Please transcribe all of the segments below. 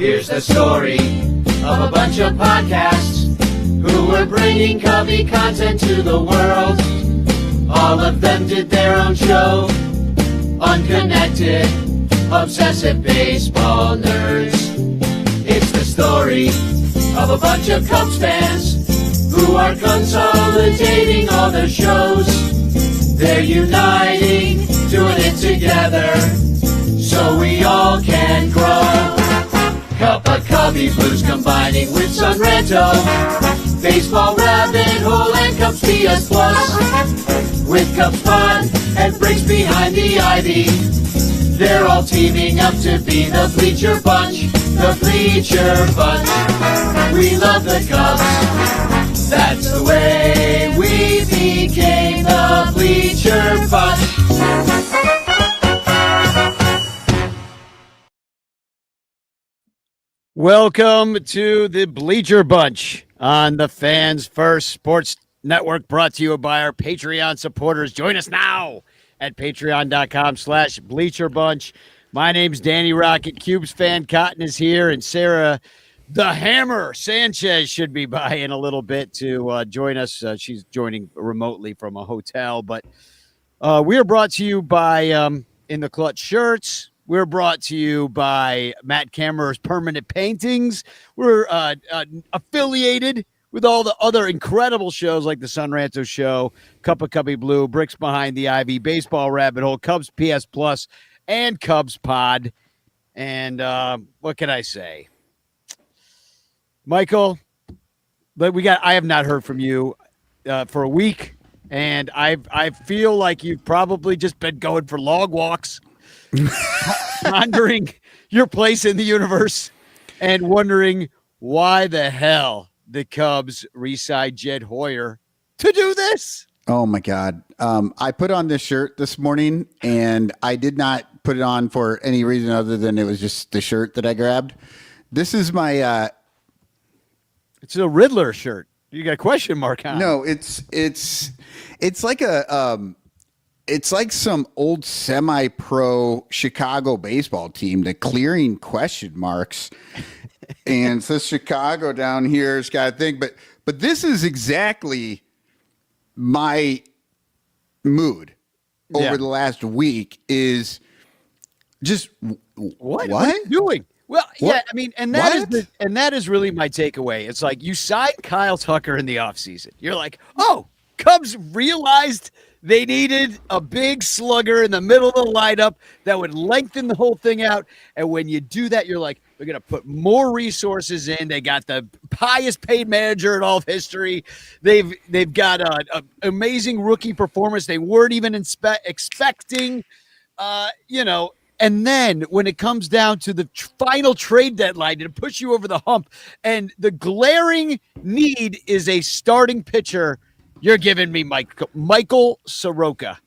Here's the story of a bunch of podcasts who were bringing Cubby content to the world. All of them did their own show. Unconnected, obsessive baseball nerds. It's the story of a bunch of Cubs fans who are consolidating all their shows. They're uniting, doing it together, so we all can grow. Cup of Cubby Blues combining with Sunranto, Baseball Rabbit Hole and Cubs PS Plus. With Cubs Pod and breaks behind the ivy, they're all teaming up to be the Bleacher Bunch, the Bleacher Bunch. We love the Cubs, that's the way we became the Bleacher Bunch. Welcome to the Bleacher Bunch on the Fans First Sports Network, brought to you by our Patreon supporters. Join us now at patreon.com/Bleacher Bunch. My name's Danny Rocket. Cubes fan Cotton is here, and Sarah the Hammer Sanchez should be by in a little bit to join us. She's joining remotely from a hotel, but we are brought to you by In the Clutch shirts. We're brought to you by Matt Kammerer's Permanent Paintings. We're affiliated with all the other incredible shows like the Sunranto Show, Cup of Cubby Blue, Bricks Behind the Ivy, Baseball Rabbit Hole, Cubs PS Plus, and Cubs Pod. And what can I say? Michael, I have not heard from you for a week, and I feel like you've probably just been going for long walks, pondering your place in the universe and wondering why the hell the Cubs re-signed Jed Hoyer to do this. Oh my God. I put on this shirt this morning, and I did not put it on for any reason other than it was just the shirt that I grabbed. This is my it's a Riddler shirt. You got a question mark on. No, it's like it's like some old semi-pro Chicago baseball team, the Clearing question marks. And it says Chicago down here. It's got a thing, but this is exactly my mood over the last week is just what are you doing? Well, yeah, I mean, and that is really my takeaway. It's like you signed Kyle Tucker in the offseason. You're like, oh, Cubs realized they needed a big slugger in the middle of the lineup that would lengthen the whole thing out. And when you do that, you're like, they're going to put more resources in. They got the highest paid manager in all of history. They've got an amazing rookie performance they weren't even expecting, And then when it comes down to the final trade deadline to push you over the hump, and the glaring need is a starting pitcher, you're giving me Michael Soroka.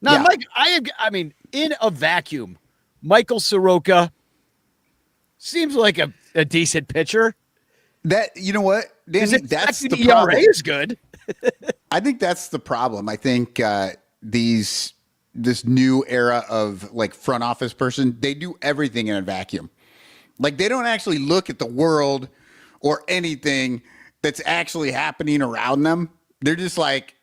Now, yeah. Mike, I mean, in a vacuum, Michael Soroka seems like a decent pitcher. That, you know what, Danny, that's the ERA problem. Is good. I think that's the problem. I think this new era of like front office person, they do everything in a vacuum. Like they don't actually look at the world or anything that's actually happening around them. They're just like,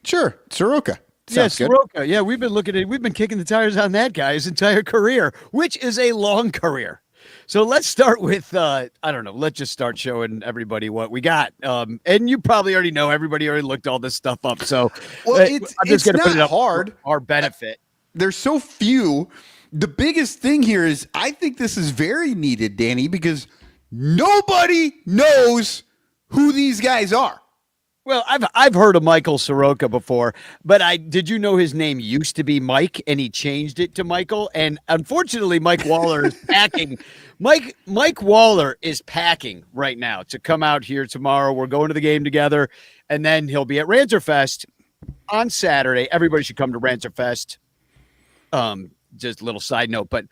sure, Soroka. Sounds good. Soroka. Yeah, we've been kicking the tires on that guy his entire career, which is a long career. So let's start with, let's just start showing everybody what we got. And you probably already know, everybody already looked all this stuff up. So I'm just going to put it up hard. For our benefit. There's so few. The biggest thing here is I think this is very needed, Danny, because nobody knows who these guys are. Well, I've heard of Michael Soroka before, but did you know his name used to be Mike and he changed it to Michael? And unfortunately, Mike Waller is packing. Mike Waller is packing right now to come out here tomorrow. We're going to the game together, and then he'll be at Ranterfest on Saturday. Everybody should come to Ranterfest. Just a little side note, but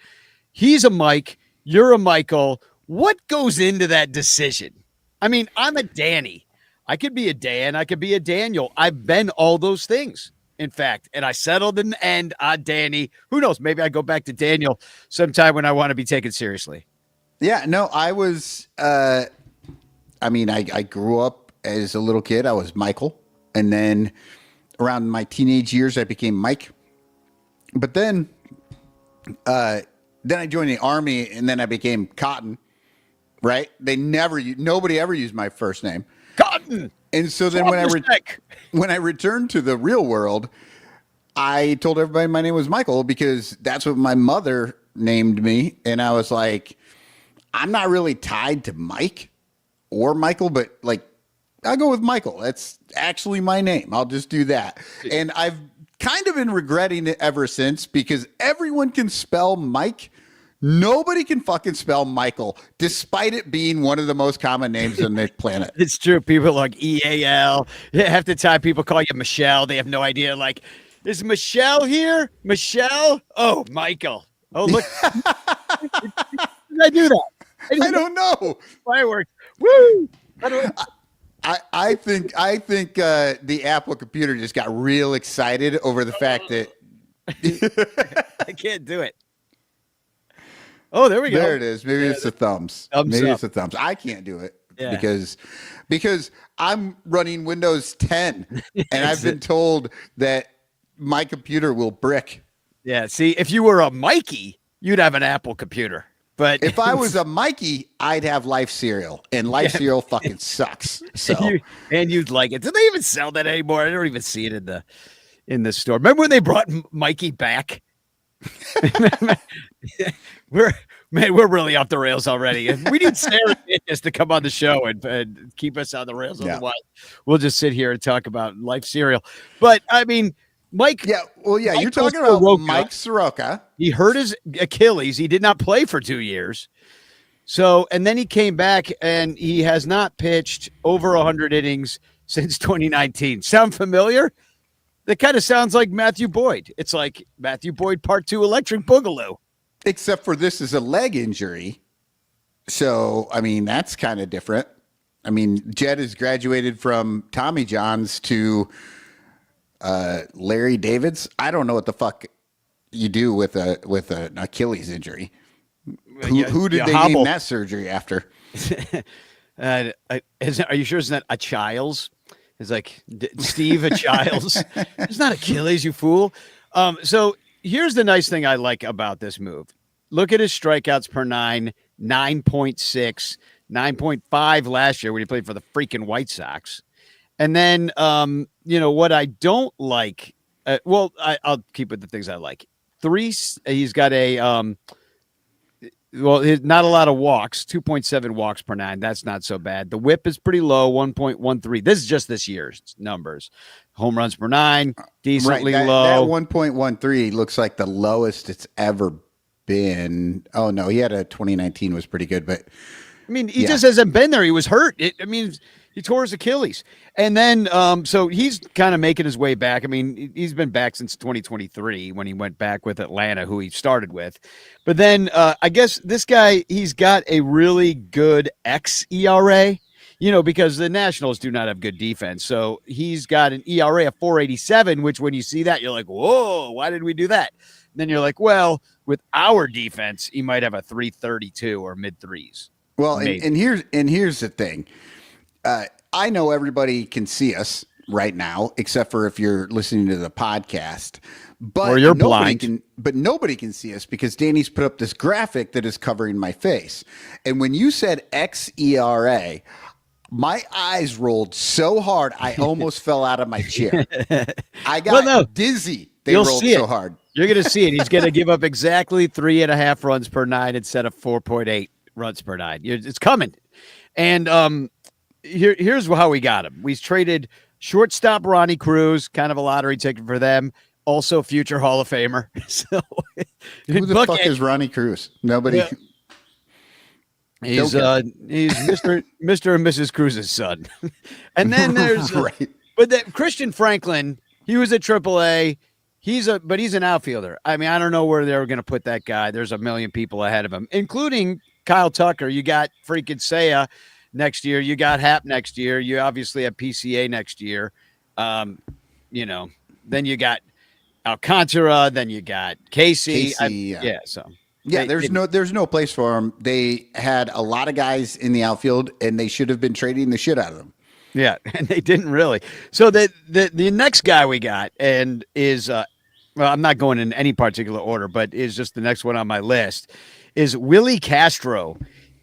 he's a Mike. You're a Michael. What goes into that decision? I mean, I'm a Danny. I could be a Dan. I could be a Daniel. I've been all those things, in fact, and I settled in the end on Danny. Who knows? Maybe I go back to Daniel sometime when I want to be taken seriously. Yeah, no, I was. I grew up as a little kid. I was Michael, and then around my teenage years, I became Mike. But then I joined the army, and then I became Cotton. Right? Nobody ever used my first name, Cotton. and so then when I returned to the real world, I told everybody my name was Michael because that's what my mother named me, and I was like, I'm not really tied to Mike or Michael, but like I'll go with Michael. That's actually my name. I'll just do that. And I've kind of been regretting it ever since because everyone can spell Mike. Nobody can fucking spell Michael, despite it being one of the most common names on the planet. It's true. People like EAL. Half the time people call you Michelle. They have no idea. Like, is Michelle here? Michelle? Oh, Michael. Oh, look. Did I do that? I don't know. Fireworks. Woo! I think the Apple computer just got real excited over the fact that I can't do it. Oh, there we go. There it is. Maybe it's the thumbs. Maybe it's the thumbs. I can't do it because I'm running Windows 10 and I've been told that my computer will brick. Yeah. See, if you were a Mikey, you'd have an Apple computer. But if I was a Mikey, I'd have Life Cereal, and Life Cereal fucking sucks. So and you'd like it. Do they even sell that anymore? I don't even see it in the store. Remember when they brought Mikey back? We're really off the rails already. We need Sarah just to come on the show and keep us on the rails. Otherwise, we'll just sit here and talk about Life Cereal. But I mean, Mike. Yeah, well, yeah, you're talking about Mike Soroka. He hurt his Achilles. He did not play for 2 years. So, and then he came back and he has not pitched over 100 innings since 2019. Sound familiar? That kind of sounds like Matthew Boyd. It's like Matthew Boyd Part 2 Electric Boogaloo. Except for this is a leg injury. So, I mean, that's kind of different. I mean, Jed has graduated from Tommy John's to Larry David's. I don't know what the fuck you do with an Achilles injury. Who did they name that surgery after? Are you sure it's not a Childs? It's like Steve a Childs. It's not Achilles, you fool. So here's the nice thing I like about this move. Look at his strikeouts per 9.6, 9.5 last year when he played for the freaking White Sox. And then, what I don't like, I'll keep with the things I like. He's got not a lot of walks, 2.7 walks per 9. That's not so bad. The whip is pretty low, 1.13. This is just this year's numbers. Home runs per 9, decently low. That 1.13 looks like the lowest it's ever been. Oh, no, he had a 2019 was pretty good. But, I mean, he just hasn't been there. He was hurt. He tore his Achilles. And then, so he's kind of making his way back. I mean, he's been back since 2023 when he went back with Atlanta, who he started with. But then I guess this guy, he's got a really good xERA, because the Nationals do not have good defense. So he's got an ERA of 4.87, which when you see that, you're like, whoa, why did we do that? And then you're like, well, with our defense, he might have a 3.32 or mid threes. Well, and here's the thing. I know everybody can see us right now, except for if you're listening to the podcast. But or you're blind. But nobody can see us because Danny's put up this graphic that is covering my face. And when you said xERA, my eyes rolled so hard I almost fell out of my chair. I got dizzy. They rolled so hard. You're going to see it. He's going to give up exactly 3.5 runs per 9 instead of 4.8 runs per 9. It's coming. And here's how we got him. We traded shortstop Ronnie Cruz, kind of a lottery ticket for them. Also future Hall of Famer. So who the fuck is Ronnie Cruz? Nobody. Yeah. He's Mr. and Mrs. Cruz's son. And then there's Christian Franklin. He was at AAA. But he's an outfielder. I mean, I don't know where they were going to put that guy. There's a million people ahead of him, including Kyle Tucker. You got freaking Seiya next year. You got Hap next year. You obviously have PCA next year. Then you got Alcantara. Then you got Casey. Yeah. So Yeah, there's no place for him. They had a lot of guys in the outfield, and they should have been trading the shit out of them. Yeah, and they didn't really. So the next guy we got and is well, I'm not going in any particular order, but is just the next one on my list is Willie Castro.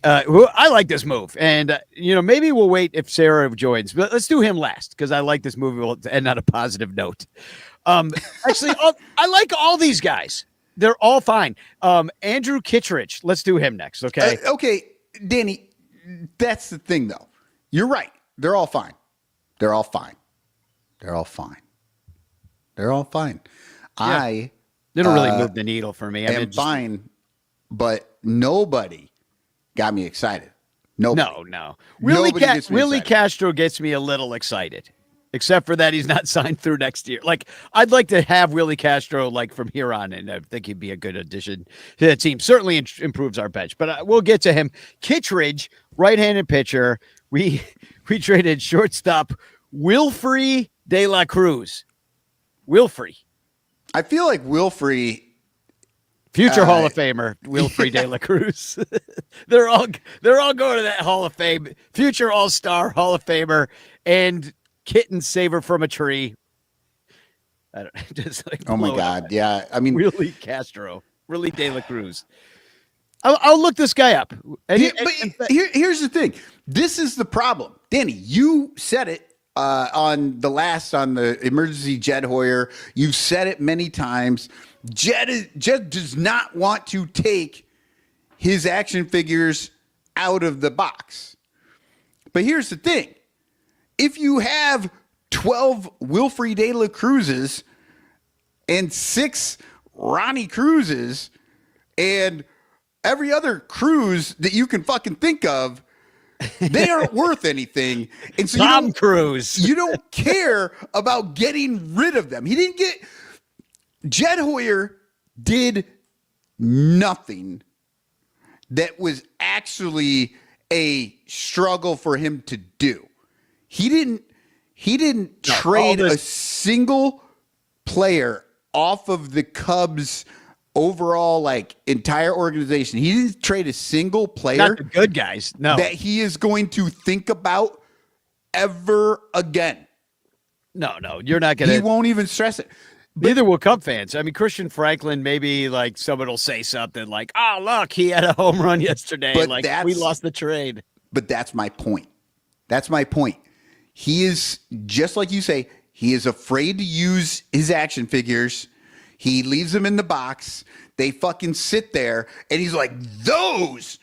Who I like this move, and maybe we'll wait if Sarah joins, but let's do him last because I like this movie. We'll end on a positive note. Actually, I like all these guys. They're all fine. Andrew Kittredge. Let's do him next. Okay. Okay, Danny. That's the thing, though. You're right. They're all fine. They're all fine. They're all fine. They're all fine. Yeah. They don't really move the needle for me. I'm fine, but nobody got me excited. Nobody. No. Willie Castro gets me a little excited. Except for that, he's not signed through next year. Like, I'd like to have Willie Castro like from here on, and I think he'd be a good addition to the team. Certainly improves our bench, but we'll get to him. Kittredge, right-handed pitcher. We traded shortstop Wilfrey De La Cruz. Wilfrey. I feel like Wilfrey, future Hall of Famer Wilfrey De La Cruz. they're all going to that Hall of Fame. Future All-Star Hall of Famer and kitten saver from a tree. I don't just like. Oh my God! Yeah, I mean, Willie Castro, Willie De La Cruz. I'll look this guy up. Here's the thing. This is the problem, Danny. You said it on the emergency Jed Hoyer. You've said it many times. Jed does not want to take his action figures out of the box. But here's the thing. If you have 12 Wilfrey De La Cruzes and 6 Ronnie Cruzes and every other Cruz that you can fucking think of, they aren't worth anything. And so Tom Cruise. You don't care about getting rid of them. Jed Hoyer did nothing that was actually a struggle for him to do. He didn't trade a single player off of the Cubs overall entire organization. He didn't trade a single player. Not the good guys. No. That he is going to think about ever again. No, you're not going to. He won't even stress it. Neither will Cub fans. I mean, Christian Franklin, maybe someone will say something like, "Oh, look, he had a home run yesterday." But we lost the trade. But that's my point. He is, just like you say, he is afraid to use his action figures. He leaves them in the box. They fucking sit there, and he's like, those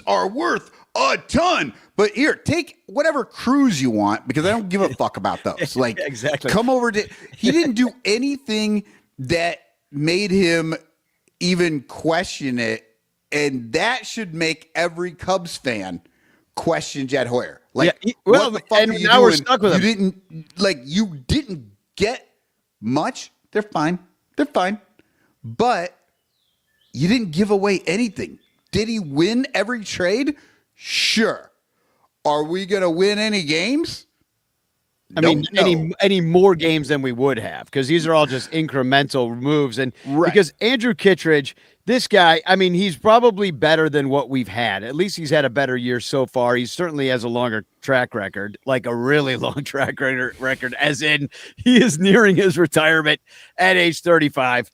are worth a ton. But here, take whatever Cruz you want, because I don't give a fuck about those. Exactly. Come over to. He didn't do anything that made him even question it, and that should make every Cubs fan question Jed Hoyer. What the fuck are you doing? We're stuck with him. You didn't get much. They're fine. But you didn't give away anything. Did he win every trade? Sure. Are we going to win any games? Any more games than we would have, because these are all just incremental moves. And because Andrew Kittredge, this guy, he's probably better than what we've had. At least he's had a better year so far. He certainly has a longer track record, like a really long track record, as in he is nearing his retirement at age 35.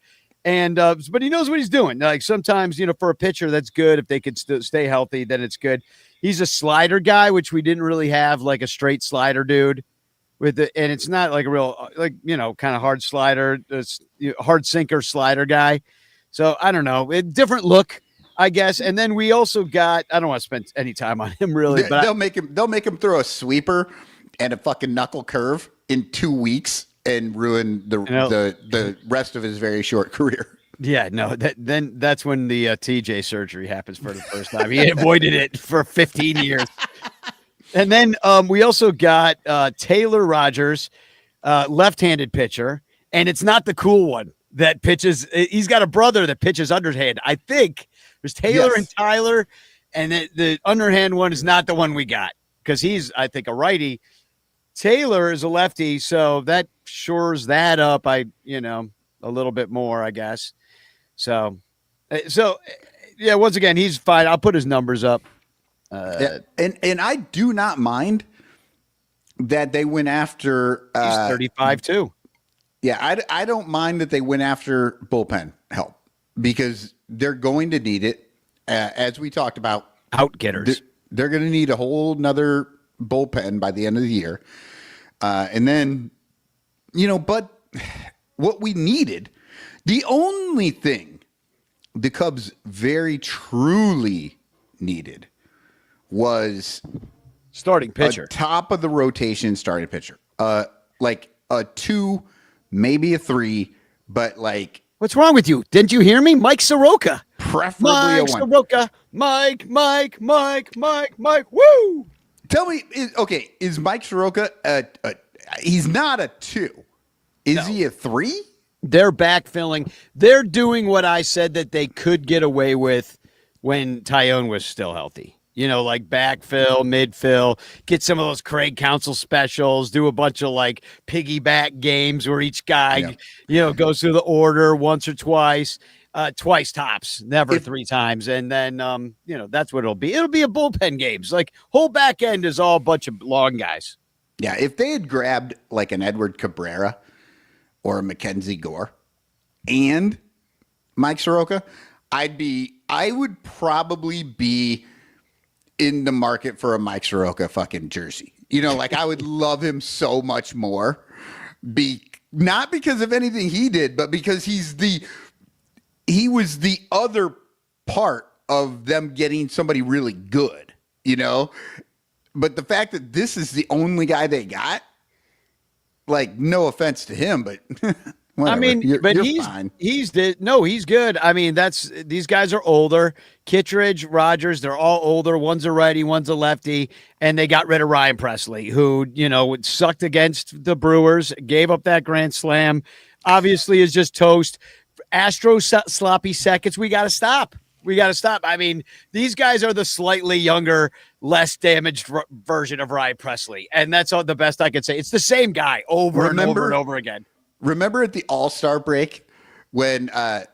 And but he knows what he's doing. Sometimes, for a pitcher, that's good. If they could stay healthy, then it's good. He's a slider guy, which we didn't really have, a straight slider dude. And it's not a real, kind of hard slider, hard sinker slider guy. So I don't know, different look, I guess. And then we also got, I don't want to spend any time on him really, but they'll make him throw a sweeper and a fucking knuckle curve in 2 weeks and ruin the rest of his very short career. Yeah, no, that's when the TJ surgery happens for the first time. He avoided it for 15 years. And then we also got Taylor Rogers, left-handed pitcher, and it's not the cool one that pitches. He's got a brother that pitches underhand. I think there's Taylor and Tyler, and the underhand one is not the one we got because he's, I think, a righty. Taylor is a lefty, so that shores that up. A little bit more, I guess. So, So, yeah, once again, he's fine. I'll put his numbers up. And I do not mind that they went after. He's 35 too. Yeah, I don't mind that they went after bullpen help because they're going to need it. As we talked about, outgetters. They're going to need a whole nother bullpen by the end of the year. And then, but what we needed, the only thing the Cubs very truly needed was starting pitcher, top of the rotation starting pitcher, like a 2, maybe a 3, but like. What's wrong with you? Didn't you hear me? Mike Soroka. Preferably Mike a 1. Soroka. Mike. Woo! Tell me, is Mike Soroka he's not a 2. Is he a 3? They're backfilling. They're doing what I said that they could get away with when Tyone was still healthy. Like backfill, midfill, get some of those Craig Counsell specials, do a bunch of like piggyback games where each guy, goes through the order once or twice tops, never 3 times. And then, that's what it'll be. It'll be a bullpen games. Like whole back end is all a bunch of long guys. Yeah. If they had grabbed like an Edward Cabrera or a Mackenzie Gore and Mike Soroka, I would probably be in the market for a Mike Soroka fucking jersey. Like I would love him so much more. Not because of anything he did, but because he was the other part of them getting somebody really good, But the fact that this is the only guy they got, like, no offense to him, but whatever. I mean, you're he's fine. He's good. I mean, these guys are older. Kittredge, Rogers, they're all older. One's a righty, one's a lefty, and they got rid of Ryan Presley, who sucked against the Brewers, gave up that grand slam. Obviously, is just toast. Astros sloppy seconds. We got to stop. I mean, these guys are the slightly younger, less damaged version of Ryan Presley, and that's all the best I could say. It's the same guy over and over again. Remember at the All-Star break when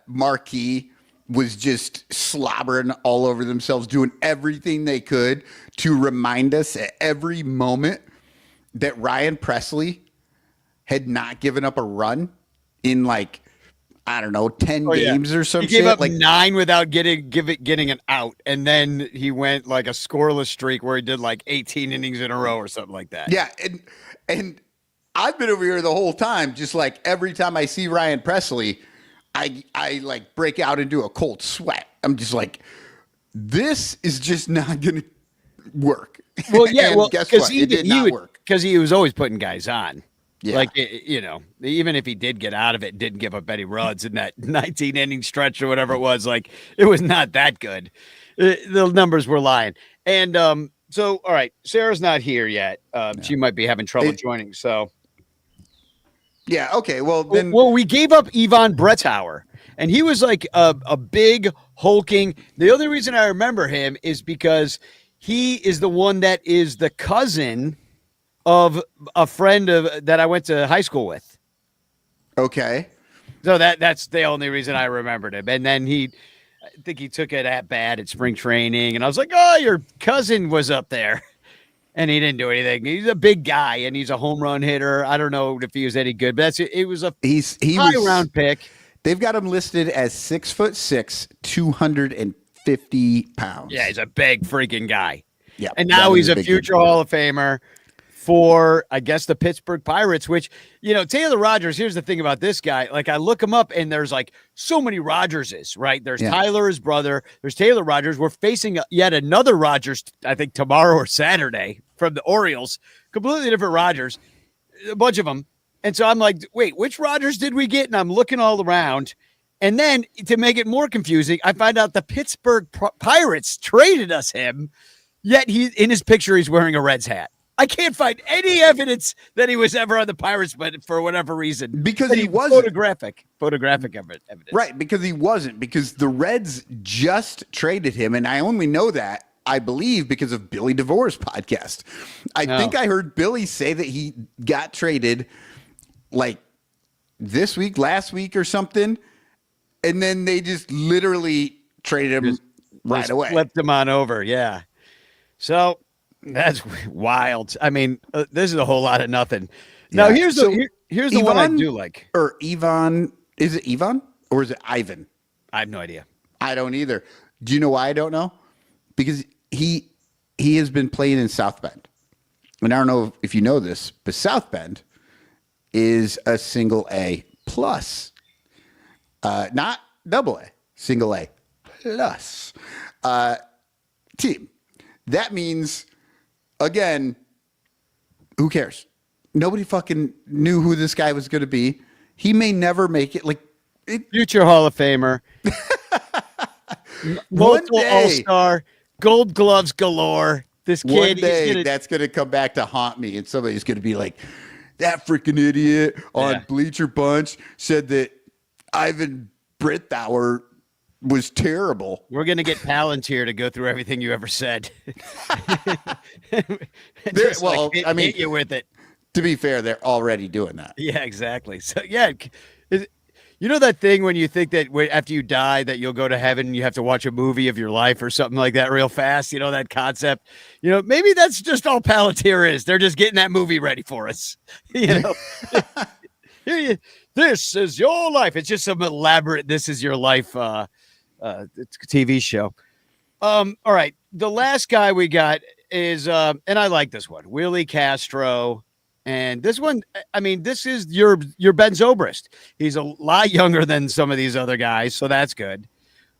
Marquee was just slobbering all over themselves, doing everything they could to remind us at every moment that Ryan Presley had not given up a run in 10 games or some shit. He gave up 9 without getting an out, and then he went like a scoreless streak where he did like 18 innings in a row or something like that. Yeah, and I've been over here the whole time, just like every time I see Ryan Presley, I like break out into a cold sweat. I'm just like, this is just not going to work. Well, yeah, guess what? It did not work. Because he was always putting guys on. Yeah. Like, even if he did get out of it, didn't give up any runs in that 19-inning stretch or whatever it was, like, it was not that good. The numbers were lying. And so, all right, Sarah's not here yet. She might be having trouble joining, so. Yeah, okay, well, then. Well, we gave up Ivan Brettauer, and he was like a big, hulking. The only reason I remember him is because he is the one that is the cousin of a friend that I went to high school with. Okay. So that's the only reason I remembered him. And then I think he took it at bat at spring training, and I was like, oh, your cousin was up there. And he didn't do anything. He's a big guy, and he's a home run hitter. I don't know if he was any good, but it was a high-round pick. They've got him listed as 6'6", 250 pounds. Yeah, he's a big freaking guy. Yeah, and now he's a future Hall of Famer for, I guess, the Pittsburgh Pirates, which, Taylor Rogers, here's the thing about this guy. Like, I look him up, and there's, like, so many Rogerses, right? There's Tyler, his brother. There's Taylor Rogers. We're facing yet another Rogers, I think, tomorrow or Saturday from the Orioles. Completely different Rogers. A bunch of them. And so I'm like, wait, which Rogers did we get? And I'm looking all around. And then, to make it more confusing, I find out the Pittsburgh Pirates traded us him, yet in his picture, he's wearing a Reds hat. I can't find any evidence that he was ever on the Pirates, but for whatever reason. Because he wasn't. Photographic evidence. Right, because he wasn't. Because the Reds just traded him, and I only know that, I believe, because of Billy DeVore's podcast. I think I heard Billy say that he got traded, like, this week, last week or something, and then they just literally traded him right away. Flipped him on over, yeah. So that's wild. I mean, this is a whole lot of nothing. Now, here's the one I do like. Or Ivan. Is it Ivan or is it Ivan? I have no idea. I don't either. Do you know why I don't know? Because he has been playing in South Bend. And I don't know if you know this, but South Bend is a single A plus. Not double A, single A plus team. That means, again, who cares? Nobody fucking knew who this guy was going to be. He may never make it. Future Hall of Famer. Multiple All-Star. Gold gloves galore. This kid. One day, that's going to come back to haunt me, and somebody's going to be like, that freaking idiot on Bleacher Bunch said that Ivan Brittauer was terrible. We're going to get Palantir to go through everything you ever said. Hit you with it. To be fair, they're already doing that. Yeah, exactly. So, yeah. You know that thing when you think that after you die that you'll go to heaven and you have to watch a movie of your life or something like that real fast? You know, that concept? You know, maybe that's just all Palantir is. They're just getting that movie ready for us. You know? This is your life. It's just some elaborate This Is Your Life TV show. All right. The last guy we got is, and I like this one, Willie Castro. And this one, I mean, this is your Ben Zobrist. He's a lot younger than some of these other guys, so that's good.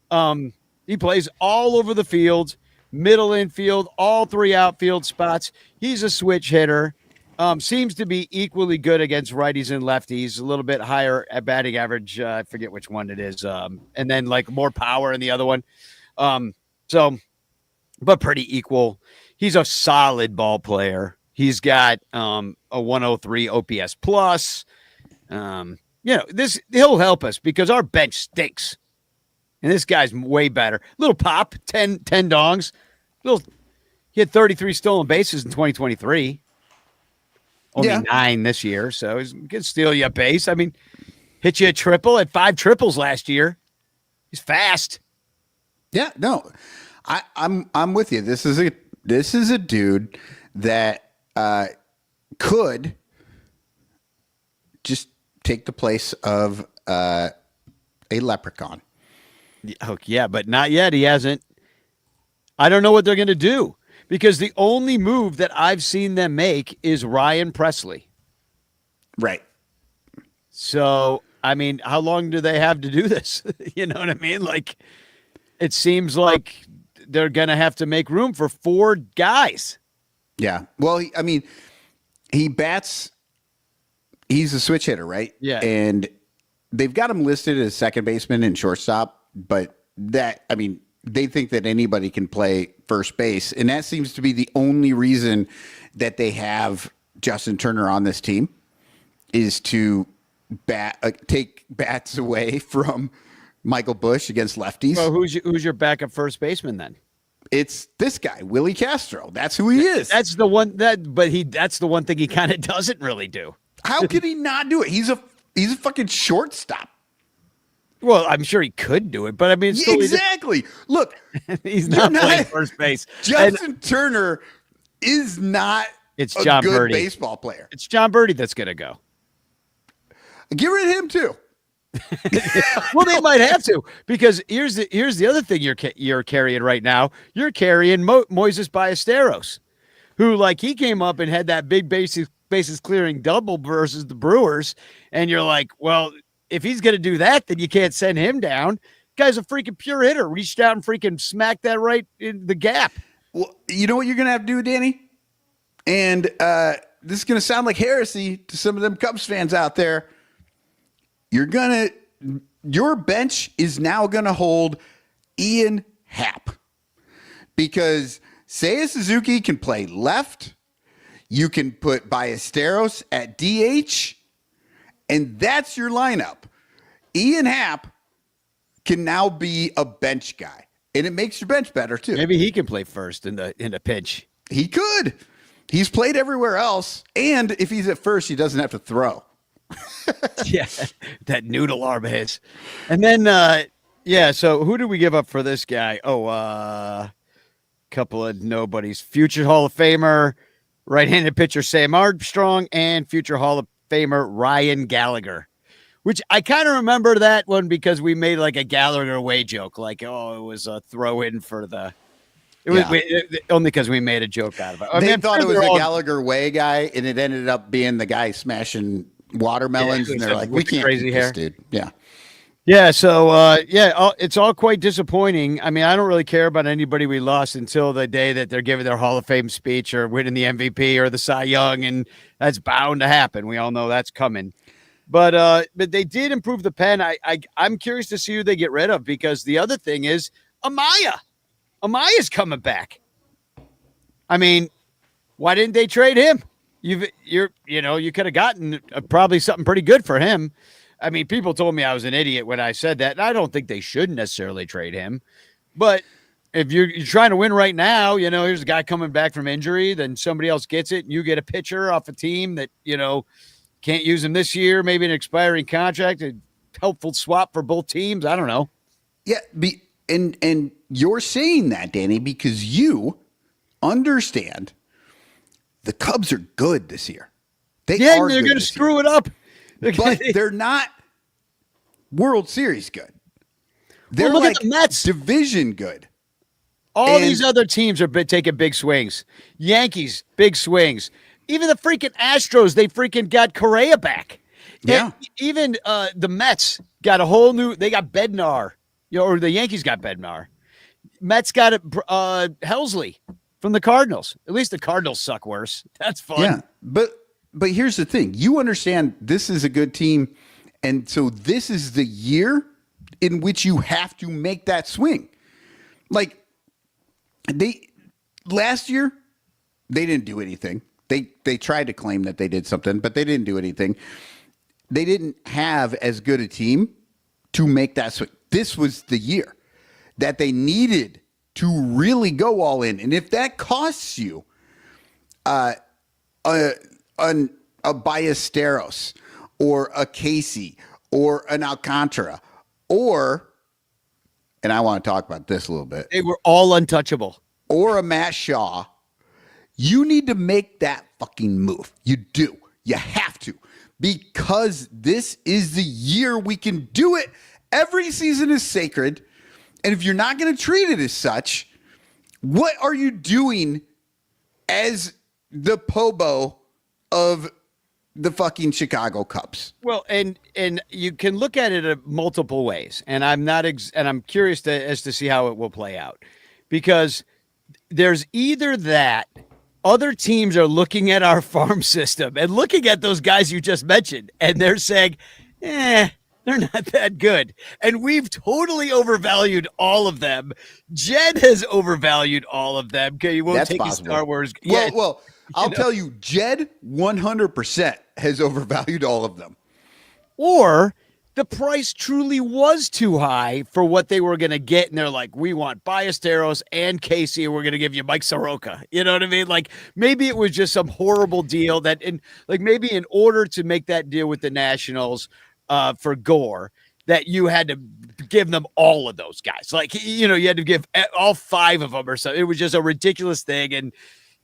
He plays all over the field, middle infield, all three outfield spots. He's a switch hitter. Seems to be equally good against righties and lefties, a little bit higher at batting average. I forget which one it is. And then like more power in the other one. But pretty equal. He's a solid ball player. He's got a 103 OPS plus. You know, he'll help us because our bench stinks. And this guy's way better. Little pop, 10 dongs. He had 33 stolen bases in 2023. Only 9 this year, so he can steal you a base. I mean, hit you a triple, had 5 triples last year. He's fast. Yeah, no, I'm with you. This is a dude that could just take the place of a leprechaun. Oh, yeah, but not yet. He hasn't. I don't know what they're going to do because the only move that I've seen them make is Ryan Presley. Right. So, I mean, how long do they have to do this? You know what I mean? Like, it seems like they're going to have to make room for 4 guys. Yeah. Well, he bats. He's a switch hitter, right? Yeah. And they've got him listed as second baseman and shortstop, but they think that anybody can play first base. And that seems to be the only reason that they have Justin Turner on this team is to take bats away from Michael Busch against lefties. Well, who's your backup first baseman then? It's this guy, Willie Castro. That's who he is. That's the one that's the one thing he kind of doesn't really do. How could he not do it? He's a fucking shortstop. Well, I'm sure he could do it, but I mean, exactly. Look, he's not playing first base. Justin Turner is not a good baseball player. It's John Birdie that's going to go. Get rid of him too. Well, they might have to because here's the other thing you're carrying right now. You're carrying Moises Ballesteros, who like he came up and had that big bases clearing double versus the Brewers, and you're like, well, if he's going to do that, then you can't send him down. Guy's a freaking pure hitter. Reached out and freaking smacked that right in the gap. Well, you know what you're going to have to do, Danny? And this is going to sound like heresy to some of them Cubs fans out there. Your bench is now going to hold Ian Happ because Seiya Suzuki can play left. You can put Ballesteros at DH, and that's your lineup. Ian Happ can now be a bench guy, and it makes your bench better too. Maybe he can play first in the pinch. He could. He's played everywhere else, and if he's at first, he doesn't have to throw. Yeah, that noodle arm of his. And then, so who did we give up for this guy? Oh, couple of nobodies. Future Hall of Famer, right-handed pitcher Sam Armstrong, and future Hall of Famer Ryan Gallagher. Which I kind of remember that one because we made like a Gallagher way joke, like, oh, it was a throw in for the. It was only because we made a joke out of it. They thought it was a Gallagher way guy, and it ended up being the guy smashing watermelons, and they're like, "We can't crazy hair, dude." Yeah, yeah. So it's all quite disappointing. I mean, I don't really care about anybody we lost until the day that they're giving their Hall of Fame speech or winning the MVP or the Cy Young, and that's bound to happen. We all know that's coming. But they did improve the pen. I'm curious to see who they get rid of because the other thing is Amaya. Amaya's coming back. I mean, why didn't they trade him? You could have gotten probably something pretty good for him. I mean, people told me I was an idiot when I said that, and I don't think they should necessarily trade him. But if you're trying to win right now, here's a guy coming back from injury, then somebody else gets it, and you get a pitcher off a team that, can't use him this year, maybe an expiring contract, a helpful swap for both teams. I don't know. Yeah, and you're saying that, Danny, because you understand the Cubs are good this year. They're going to screw it up. But they're not World Series good. They're look like at the Mets. Division good. All these other teams are taking big swings. Yankees, big swings. Even the freaking Astros, they freaking got Correa back. Yeah. And even the Mets got a whole new. They got Bednar, or the Yankees got Bednar. Mets got Helsley from the Cardinals. At least the Cardinals suck worse. That's fun. Yeah, but here's the thing: you understand this is a good team, and so this is the year in which you have to make that swing. Like last year, they didn't do anything. They tried to claim that they did something, but they didn't do anything. They didn't have as good a team to make that swing. This was the year that they needed to really go all in. And if that costs you a Ballesteros or a Casey or an Alcantara and I want to talk about this a little bit. They were all untouchable. Or a Matt Shaw. You need to make that fucking move. You do. You have to. Because this is the year we can do it. Every season is sacred. And if you're not going to treat it as such, what are you doing as the Pobo of the fucking Chicago Cubs? Well, and you can look at it multiple ways. And I'm curious as to see how it will play out. Because there's either that other teams are looking at our farm system and looking at those guys you just mentioned, and they're saying, they're not that good. And we've totally overvalued all of them. Jed has overvalued all of them. Okay, you won't take Star Wars. Well, I'll tell you, Jed 100% has overvalued all of them. Or the price truly was too high for what they were going to get. And they're like, we want Ballesteros and Casey, and we're going to give you Mike Soroka. You know what I mean? Like maybe it was just some horrible deal maybe in order to make that deal with the Nationals for Gore, that you had to give them all of those guys. Like, you had to give all 5 of them or something. It was just a ridiculous thing. And,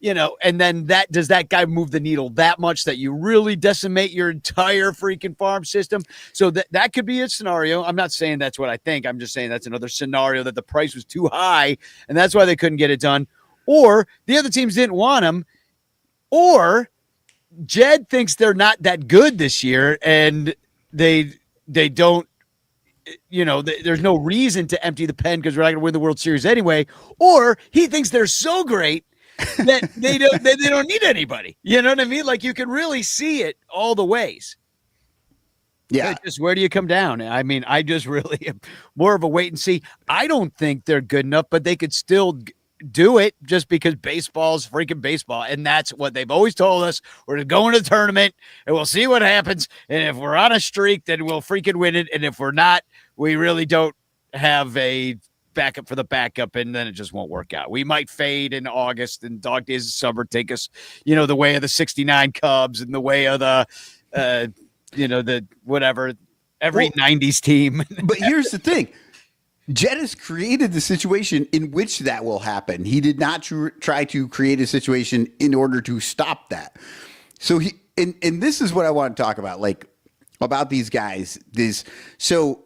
and then does that guy move the needle that much that you really decimate your entire freaking farm system? So that could be a scenario. I'm not saying that's what I think. I'm just saying that's another scenario that the price was too high and that's why they couldn't get it done. Or the other teams didn't want him. Or Jed thinks they're not that good this year and they don't, there's no reason to empty the pen because we're not going to win the World Series anyway. Or he thinks they're so great that they don't need anybody. You know what I mean? Like you can really see it all the ways. Yeah. But just where do you come down? I mean, I just really am more of a wait and see. I don't think they're good enough, but they could still do it just because baseball's freaking baseball. And that's what they've always told us. We're going to go into the tournament and we'll see what happens. And if we're on a streak, then we'll freaking win it. And if we're not, we really don't have a backup for the backup, and then it just won't work out. We might fade in August and dog days of summer take us, the way of the 69 Cubs and the way of the the whatever, every 90s team. But here's the thing. Jed has created the situation in which that will happen. He did not try to create a situation in order to stop that. So and this is what I want to talk about, like about these guys. So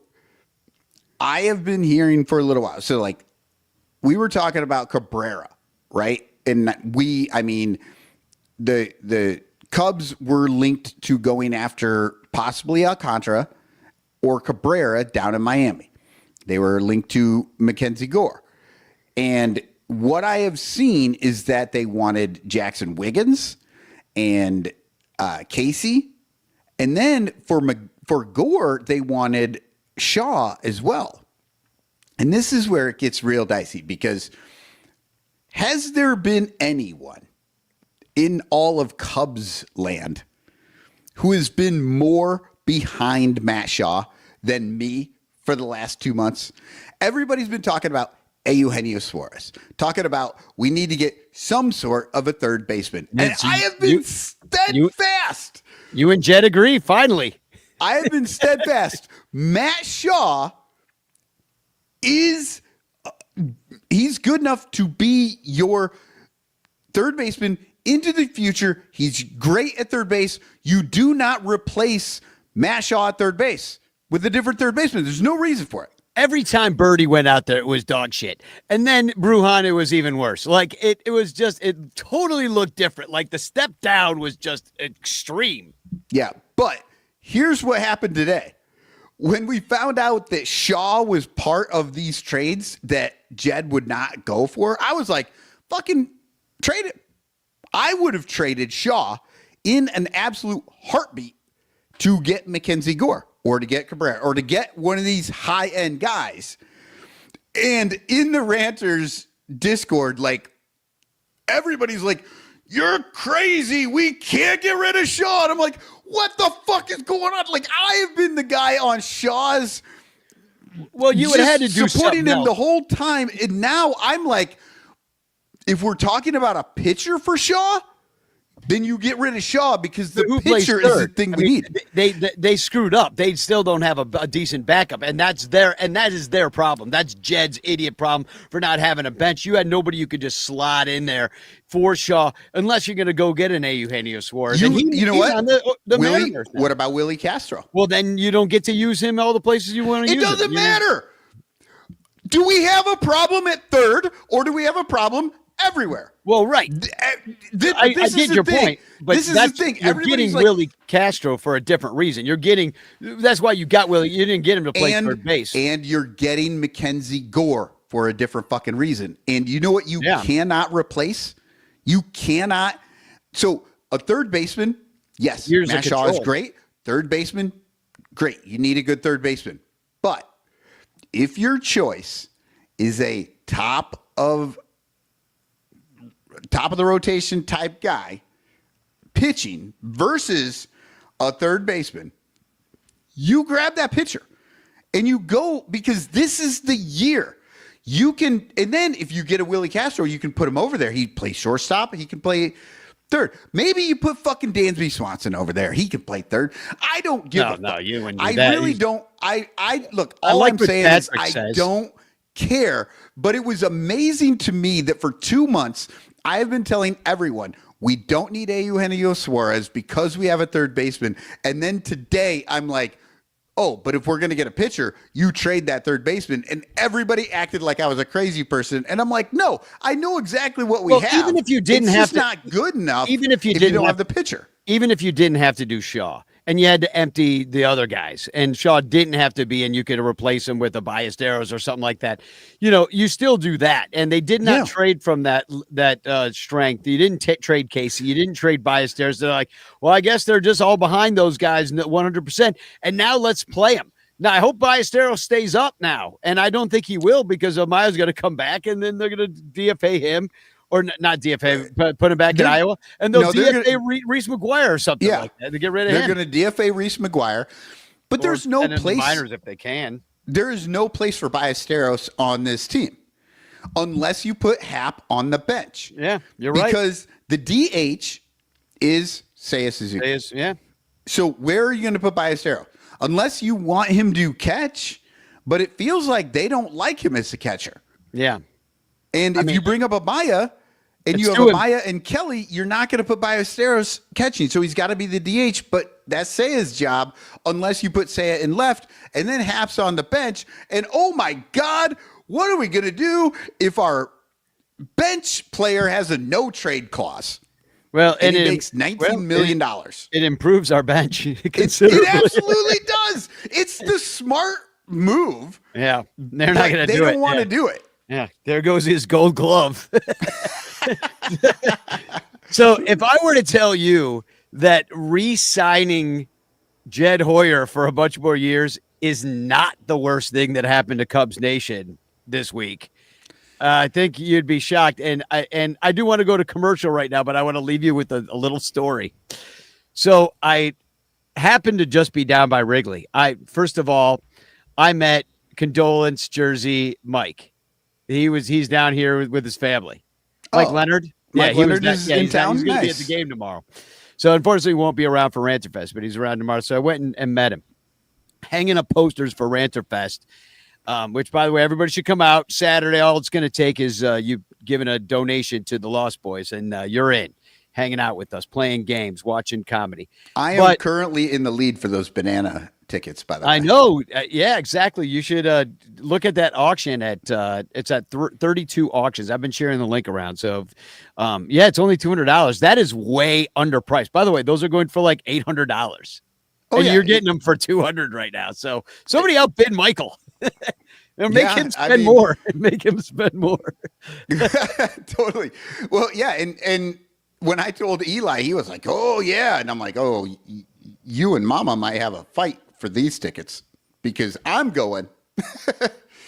I have been hearing for a little while. So like we were talking about Cabrera, right? And the Cubs were linked to going after possibly Alcantara or Cabrera down in Miami. They were linked to Mackenzie Gore. And what I have seen is that they wanted Jackson Wiggins and Casey. And then for Gore, they wanted Shaw as well. And this is where it gets real dicey, because has there been anyone in all of Cubs land who has been more behind Matt Shaw than me for the last 2 months? Everybody's been talking about Eugenio Suarez, talking about we need to get some sort of a third baseman. And I have been steadfast. You and Jed agree, finally. I have been steadfast. Matt Shaw he's good enough to be your third baseman into the future. He's great at third base. You do not replace Matt Shaw at third base with a different third baseman. There's no reason for it. Every time Birdie went out there, it was dog shit. And then Brujan, it was even worse. Like it totally looked different. Like the step down was just extreme. Yeah. But here's what happened today. When we found out that Shaw was part of these trades that Jed would not go for, I was like, fucking trade it. I would have traded Shaw in an absolute heartbeat to get Mackenzie Gore or to get Cabrera or to get one of these high-end guys. And in the Ranters Discord, like, everybody's like, you're crazy. We can't get rid of Shaw. And I'm like, what the fuck is going on? Like, I have been the guy on Shaw's. Well, you would have had to do supporting him else. The whole time. And now I'm like, if we're talking about a pitcher for Shaw, then you get rid of Shaw because the pitcher is the thing we need. They screwed up. They still don't have a decent backup, and that is their problem. That's Jed's idiot problem for not having a bench. You had nobody you could just slot in there for Shaw unless you're going to go get an Eugenio Suarez. You know what? On the Mariners now. What about Willie Castro? Well, then you don't get to use him all the places you want to use him. It doesn't matter. Do we have a problem at third, or do we have a problem everywhere? Well, right. I get your point, but this is the thing. You're getting Willie Castro for a different reason. That's why you got Willie. You didn't get him to play third base. And you're getting Mackenzie Gore for a different fucking reason. And you know what you cannot replace? You cannot. So a third baseman, yes, Matt Shaw is great. Third baseman, great. You need a good third baseman. But if your choice is a top of the rotation type guy pitching versus a third baseman, you grab that pitcher and you go, because this is the year you can. And then if you get a Willie Castro, you can put him over there. He plays shortstop. He can play third. Maybe you put fucking Dansby Swanson over there. He can play third. I don't give a fuck. No, you wouldn't do I that. really don't. Look, all I'm saying is I don't care. But it was amazing to me that for 2 months, I have been telling everyone we don't need Eugenio Suarez because we have a third baseman. And then today I'm like, oh, but if we're going to get a pitcher, you trade that third baseman. And everybody acted like I was a crazy person. And I'm like, no, I know exactly what we have. Even if you didn't it's have just not good enough. Even if you don't have the pitcher. Even if you didn't have to do Shaw and you had to empty the other guys and Shaw didn't have to be, and you could replace him with a Ballesteros or something like that, you still do that. And they did not trade from that strength. You didn't trade Casey. You didn't trade Ballesteros. They're like, well, I guess they're just all behind those guys 100%. And now let's play them. Now, I hope Ballesteros stays up now. And I don't think he will, because Amayo's going to come back and then they're going to DFA him. Or not DFA, but put him back in Iowa, and they'll DFA Reese McGuire or something like that to get rid of him. They're going to DFA Reese McGuire, but there's no place. Minors if they can. There is no place for Ballesteros on this team unless you put Hap on the bench. Yeah, you're right. Because the DH is Seiya Suzuki. So where are you going to put Ballesteros? Unless you want him to catch, but it feels like they don't like him as a catcher. Yeah. And if you bring up Amaya and you have Amaya and Kelly, you're not going to put Ballesteros catching. So he's got to be the DH, but that's Seiya's job unless you put Seiya in left and then Hap's on the bench. And oh my God, what are we going to do if our bench player has a no trade clause? Well, and he makes $19 million. It improves our bench. It absolutely does. It's the smart move. Yeah, they're not going to do it. They don't want to do it. Yeah, there goes his gold glove. So if I were to tell you that re-signing Jed Hoyer for a bunch more years is not the worst thing that happened to Cubs Nation this week, I think you'd be shocked. And I do want to go to commercial right now, but I want to leave you with a little story. So I happened to just be down by Wrigley. First of all, I met condolence Jersey Mike. He's down here with his family. Mike Leonard. Mike Leonard is in town. He's going to be at the game tomorrow. So unfortunately, he won't be around for Ranterfest, but he's around tomorrow. So I went and met him, hanging up posters for Ranterfest. Which, by the way, everybody should come out Saturday. All it's going to take is you giving a donation to the Lost Boys, and you're in, hanging out with us, playing games, watching comedy. I am currently in the lead for those banana tickets, by the way. I know. Yeah, exactly. You should look at that auction it's at 32 auctions. I've been sharing the link around. So, it's only $200. That is way underpriced. By the way, those are going for like $800. And you're getting them for $200 right now. So somebody outbid Michael. Make him spend more. Make him spend more. Totally. Well, yeah. And when I told Eli, he was like, "Oh yeah," and I'm like, "Oh, you and Mama might have a fight for these tickets because I'm going."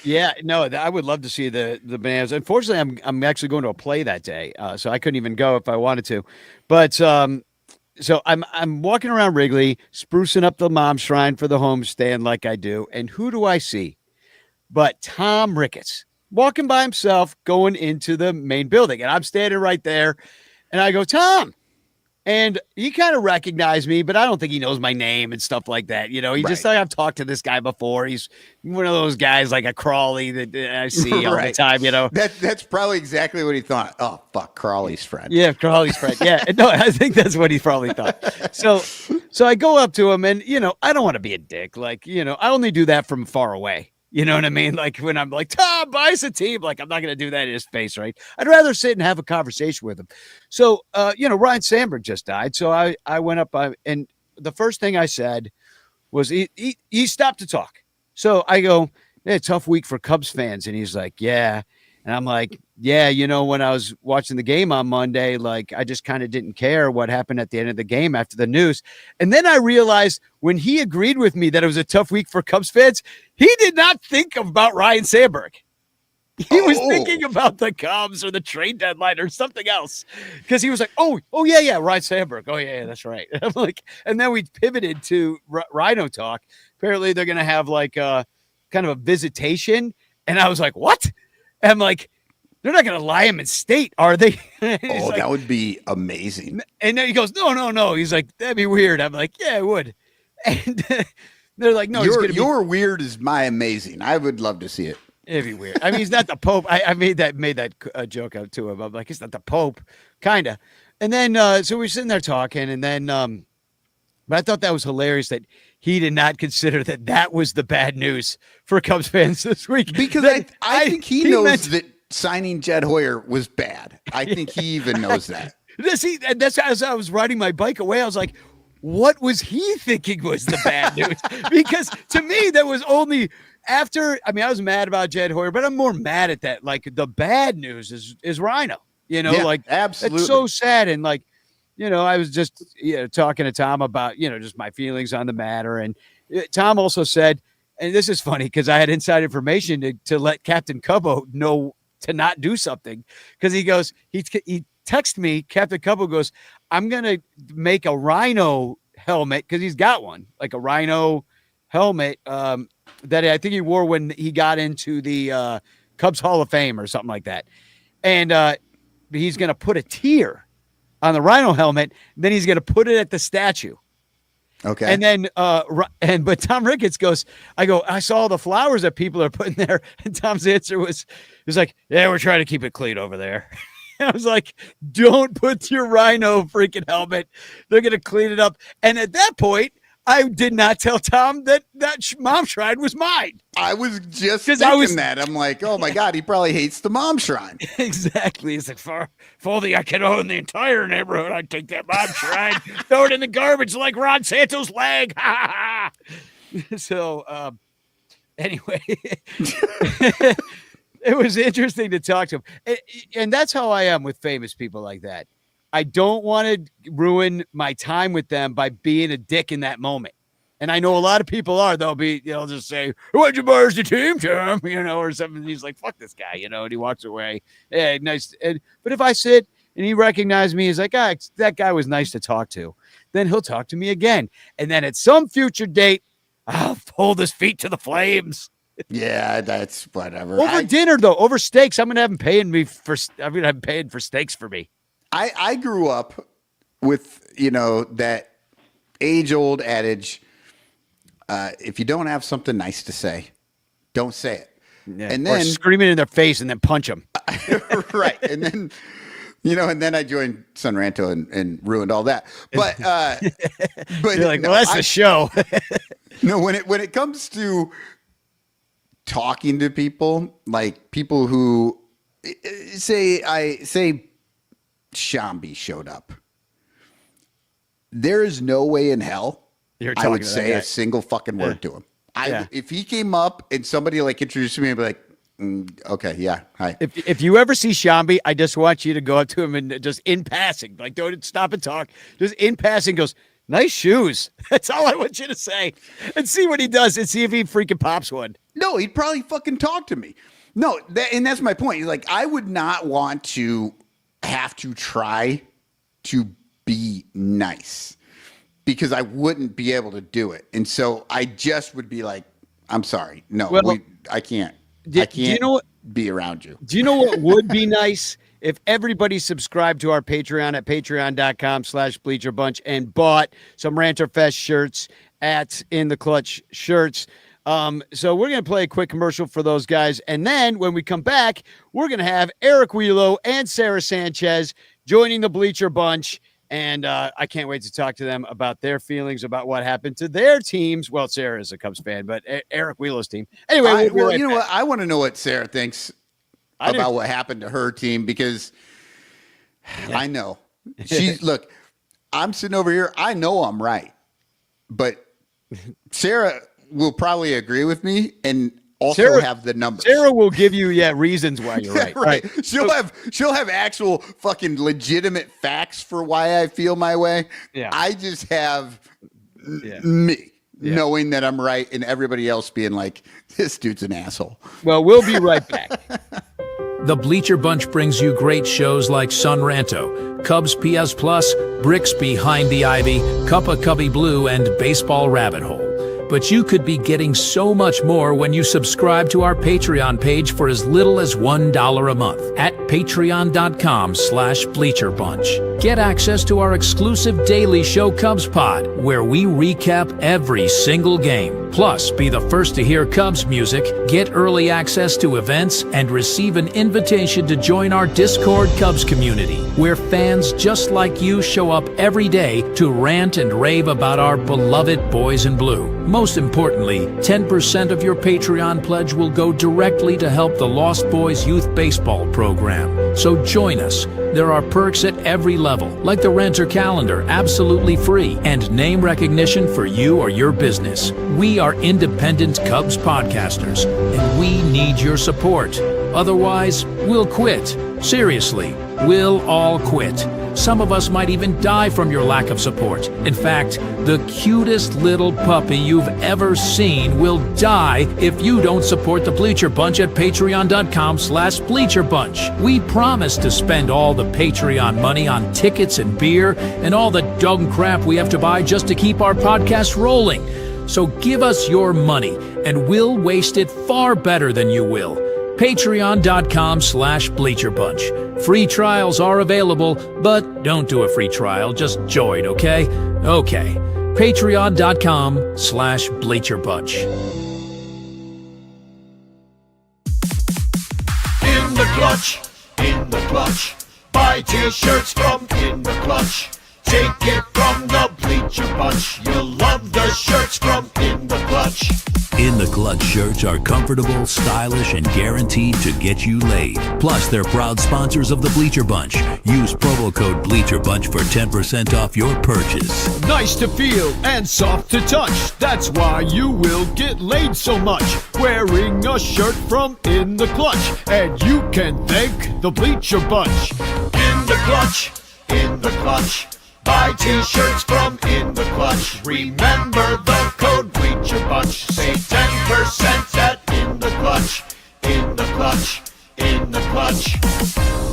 Yeah, no, I would love to see the bananas. Unfortunately, I'm actually going to a play that day, so I couldn't even go if I wanted to. But so I'm walking around Wrigley, sprucing up the mom shrine for the homestand like I do, and who do I see? But Tom Ricketts walking by himself, going into the main building, and I'm standing right there, and I go, "Tom," and he kind of recognized me, but I don't think he knows my name and stuff like that. He just like, I've talked to this guy before. He's one of those guys like a Crawley that I see all the time. That's probably exactly what he thought. Oh fuck, Crawley's friend. Yeah, Crawley's friend. Yeah, no, I think that's what he probably thought. So I go up to him, and I don't want to be a dick. Like, I only do that from far away. You know what I mean? Like when I'm like, "Tom, buy us a team," like I'm not going to do that in his face, right? I'd rather sit and have a conversation with him. So, Ryan Sandberg just died. So I went up and the first thing I said was he stopped to talk. So I go, "Hey, tough week for Cubs fans." And he's like, "Yeah." And I'm like, "Yeah, when I was watching the game on Monday, like I just kind of didn't care what happened at the end of the game after the news." And then I realized when he agreed with me that it was a tough week for Cubs fans, he did not think about Ryan Sandberg. He was thinking about the Cubs or the trade deadline or something else. Because he was like, oh yeah, Ryan Sandberg. Oh yeah, that's right. I'm like, and then we pivoted to Rhino talk. Apparently they're going to have like kind of a visitation. And I was like, what? And I'm like, they're not going to lie him in state, are they? That would be amazing. And then he goes, no. He's like, that'd be weird. I'm like, yeah, it would. And they're like, no, your weird is my amazing. I would love to see it. It'd be weird. I mean, he's not the Pope. I made that joke out to him. I'm like, he's not the Pope, kind of. And then, so we're sitting there talking, and then, but I thought that was hilarious that he did not consider that was the bad news for Cubs fans this week. Because I think he knows that signing Jed Hoyer was bad. I think he even knows that. That's as I was riding my bike away, I was like, what was he thinking was the bad news? Because to me, that was only after. I mean, I was mad about Jed Hoyer, but I'm more mad at that. Like the bad news is Rhino. Like absolutely, it's so sad. And like, I was just talking to Tom about just my feelings on the matter, and Tom also said, and this is funny because I had inside information to let Captain Cubbo know to not do something, because he goes, he texted me, Captain Cubbo goes, "I'm going to make a Rhino helmet," because he's got one, like a Rhino helmet that I think he wore when he got into the Cubs Hall of Fame or something like that. And he's going to put a tear on the Rhino helmet. Then he's going to put it at the statue. Okay. And then, but Tom Ricketts goes, I saw all the flowers that people are putting there. And Tom's answer was like, yeah, we're trying to keep it clean over there. And I was like, don't put your rhino freaking helmet. They're going to clean it up. And at that point, I did not tell Tom that mom shrine was mine. I was just thinking that. I'm like, oh my God, he probably hates the mom shrine. Exactly. It's like, for the I can own the entire neighborhood, I'd take that mom shrine, throw it in the garbage like Ron Santos' leg. So, anyway, it was interesting to talk to him. And that's how I am with famous people like that. I don't want to ruin my time with them by being a dick in that moment. And I know a lot of people are. They'll just say, what'd you buy as the team, Tom? Or something. He's like, fuck this guy, and he walks away. Yeah, nice. But if I sit and he recognizes me, he's like, that guy was nice to talk to. Then he'll talk to me again. And then at some future date, I'll hold his feet to the flames. Yeah, that's whatever. Over dinner, though, over steaks, I'm going to have him paying for steaks for me. I grew up with, that age-old adage, if you don't have something nice to say, don't say it. Yeah, and then or scream it in their face and then punch them. Right. And then, and then I joined Son Ranto and ruined all that. But you're like, well, that's the show. No, when it comes to talking to people, like people who say Shambi showed up, there is no way in hell I would say a single fucking word to him. If he came up and somebody like introduced me, I'd be like, okay, yeah, hi. If you ever see Shambi, I just want you to go up to him and just in passing, like don't stop and talk, just in passing goes, nice shoes. That's all I want you to say, and see what he does and see if he freaking pops one. No, he'd probably fucking talk to me. No, and that's my point. Like, I would not want to have to try to be nice because I wouldn't be able to do it. And so I just would be like, I'm sorry. No, I can't. I can't be around you. Do you know what would be nice? If everybody subscribed to our Patreon at patreon.com/Bleacher Bunch and bought some Ranter Fest shirts at In the Clutch shirts. So we're going to play a quick commercial for those guys. And then when we come back, we're going to have Eric Wheelo and Sarah Sanchez joining the Bleacher Bunch. And I can't wait to talk to them about their feelings about what happened to their teams. Well, Sarah is a Cubs fan, but Eric Wheelo's team. Anyway, what? I want to know what Sarah thinks about what happened to her team because I know look, I'm sitting over here. I know I'm right, but Sarah will probably agree with me and also have the numbers. Sarah will give you reasons why you're right. Right. She'll have actual fucking legitimate facts for why I feel my way. Yeah. I just have me knowing that I'm right and everybody else being like, this dude's an asshole. Well, we'll be right back. The Bleacher Bunch brings you great shows like Son Ranto, Cubs PS Plus, Bricks Behind the Ivy, Cuppa Cubby Blue, and Baseball Rabbit Hole. But you could be getting so much more when you subscribe to our Patreon page for as little as $1 a month at patreon.com/Bleacher Bunch. Get access to our exclusive daily show Cubs Pod, where we recap every single game. Plus, be the first to hear Cubs music, get early access to events, and receive an invitation to join our Discord Cubs community, where fans just like you show up every day to rant and rave about our beloved boys in blue. Most importantly, 10% of your Patreon pledge will go directly to help the Lost Boys Youth Baseball program. So join us. There are perks at every level, like the Renter Calendar, absolutely free, and name recognition for you or your business. We are independent Cubs podcasters, and we need your support. Otherwise, we'll quit. Seriously, we'll all quit. Some of us might even die from your lack of support. In fact, the cutest little puppy you've ever seen will die if you don't support the Bleacher Bunch at patreon.com/Bleacher Bunch. We promise to spend all the Patreon money on tickets and beer and all the dumb crap we have to buy just to keep our podcast rolling. So give us your money and we'll waste it far better than you will. Patreon.com/Bleacher Bunch. Free trials are available, but don't do a free trial. Just join, okay? Okay. Patreon.com/Bleacher Bunch. In the clutch. Buy t-shirts from In the Clutch. Take it from the Bleacher Bunch. You'll love the shirts from In the Clutch. In the Clutch shirts are comfortable, stylish, and guaranteed to get you laid. Plus, they're proud sponsors of the Bleacher Bunch. Use promo code Bleacher Bunch for 10% off your purchase. Nice to feel and soft to touch. That's why you will get laid so much. Wearing a shirt from In the Clutch. And you can thank the Bleacher Bunch. In the clutch. Buy t-shirts from In the Clutch. Remember the code Bleacher Bunch. Save 10% at In the Clutch. In the Clutch.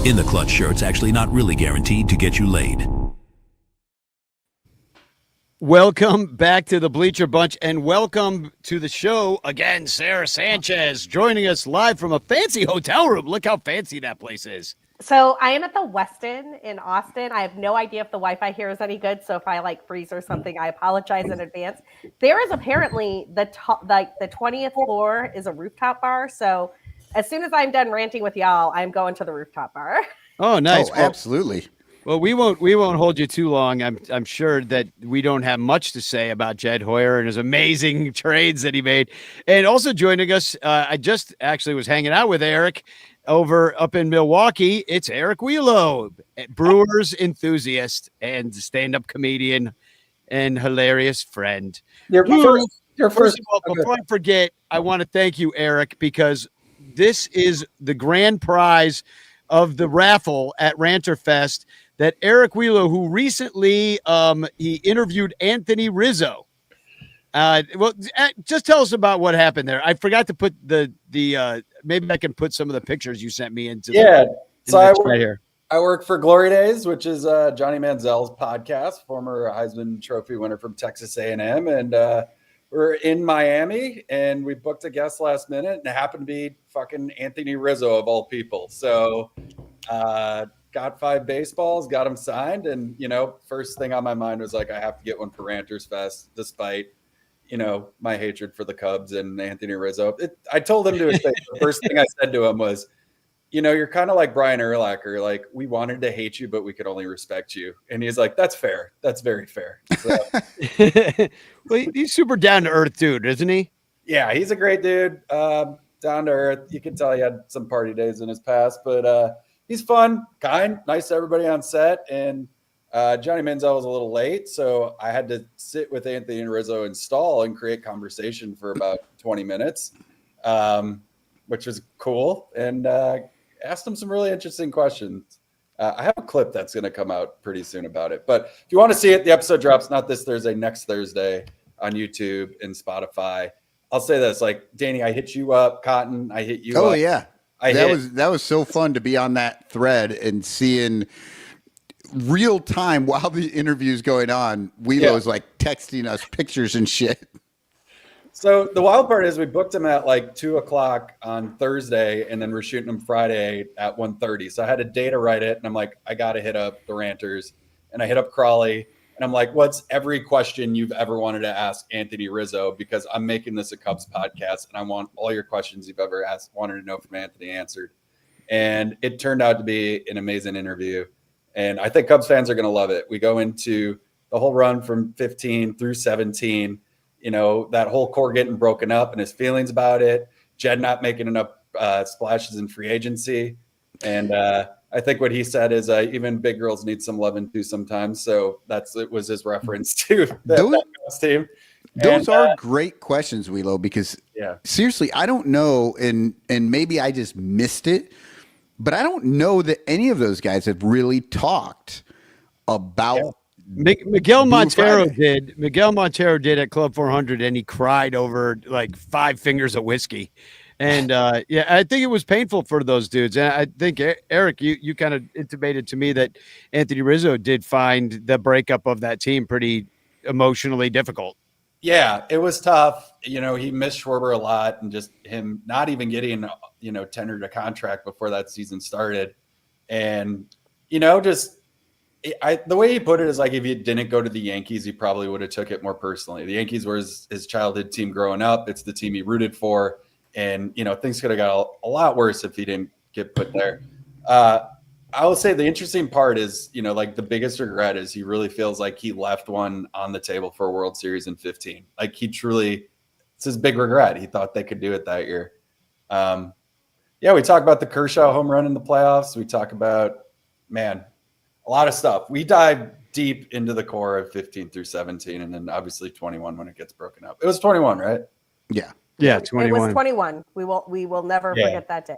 In the Clutch shirts actually not really guaranteed to get you laid. Welcome back to the Bleacher Bunch, and welcome to the show again, Sarah Sanchez, joining us live from a fancy hotel room. Look how fancy that place is. So I am at the Westin in Austin. I have no idea if the Wi-Fi here is any good. So if I freeze or something, I apologize in advance. There is apparently the 20th floor is a rooftop bar. So as soon as I'm done ranting with y'all, I'm going to the rooftop bar. Oh, nice. Oh, absolutely. Well, we won't hold you too long. I'm sure that we don't have much to say about Jed Hoyer and his amazing trades that he made. And also joining us, I just actually was hanging out with Eric up in Milwaukee. It's Eric Wheelo, Brewers enthusiast and stand-up comedian and hilarious friend. First of all, before I forget, I want to thank you, Eric, because this is the grand prize of the raffle at Ranter Fest that Eric Wheelo, who recently he interviewed Anthony Rizzo. Just tell us about what happened there. I forgot to put the maybe I can put some of the pictures you sent me into. I work for Glory Days, which is Johnny Manziel's podcast, former Heisman Trophy winner from Texas A&M, and we're in Miami, and we booked a guest last minute, and it happened to be fucking Anthony Rizzo of all people. So, got 5 baseballs, got him signed, and first thing on my mind was like, I have to get one for Ranters Fest, despite my hatred for the Cubs and Anthony Rizzo. I told him to his face. The first thing I said to him was, you're kind of like Brian Urlacher. Like, we wanted to hate you, but we could only respect you. And he's like, that's fair. That's very fair. So, well, he's super down to earth dude, isn't he? Yeah, he's a great dude. Down to earth. You can tell he had some party days in his past, but he's fun, kind, nice to everybody on set. And Johnny Manziel was a little late, so I had to sit with Anthony and Rizzo and stall and create conversation for about 20 minutes, which was cool, and asked him some really interesting questions. I have a clip that's going to come out pretty soon about it, but if you want to see it, the episode drops not this Thursday, next Thursday on YouTube and Spotify. I'll say this, like, Danny, I hit you up. Cotton, I hit you up. Oh, yeah. That was so fun to be on that thread and seeing real time while the interview's going on. Wheelo was like texting us pictures and shit. So the wild part is we booked him at like 2:00 on Thursday, and then we're shooting him Friday at 1:30. So I had a day to write it, and I'm like, I got to hit up the Ranters, and I hit up Crawley, and I'm like, what's every question you've ever wanted to ask Anthony Rizzo? Because I'm making this a Cubs podcast, and I want all your questions you've ever wanted to know from Anthony answered. And it turned out to be an amazing interview. And I think Cubs fans are going to love it. We go into the whole run from 15 through 17, that whole core getting broken up and his feelings about it, Jed not making enough splashes in free agency. And I think what he said is even big girls need some loving too sometimes. So it was his reference to that Cubs team. Those are great questions, Wheelo, because seriously, I don't know, and maybe I just missed it, but I don't know that any of those guys have really talked about Miguel Montero did. Miguel Montero did at Club 400, and he cried over like 5 fingers of whiskey. And I think it was painful for those dudes. And I think, Eric, you kind of intimated to me that Anthony Rizzo did find the breakup of that team pretty emotionally difficult. Yeah, it was tough. He missed Schwarber a lot, and just him not even getting, tendered a contract before that season started. And, just the way he put it is like if he didn't go to the Yankees, he probably would have took it more personally. The Yankees were his childhood team growing up. It's the team he rooted for. And, things could have got a lot worse if he didn't get put there. I will say the interesting part is, like the biggest regret is he really feels like he left one on the table for a World Series in 15. Like it's his big regret. He thought they could do it that year. We talk about the Kershaw home run in the playoffs. We talk about, a lot of stuff. We dive deep into the core of 15 through 17, and then obviously 21 when it gets broken up. It was 21, right? Yeah. Yeah, 21. It was 21. We will never forget that day.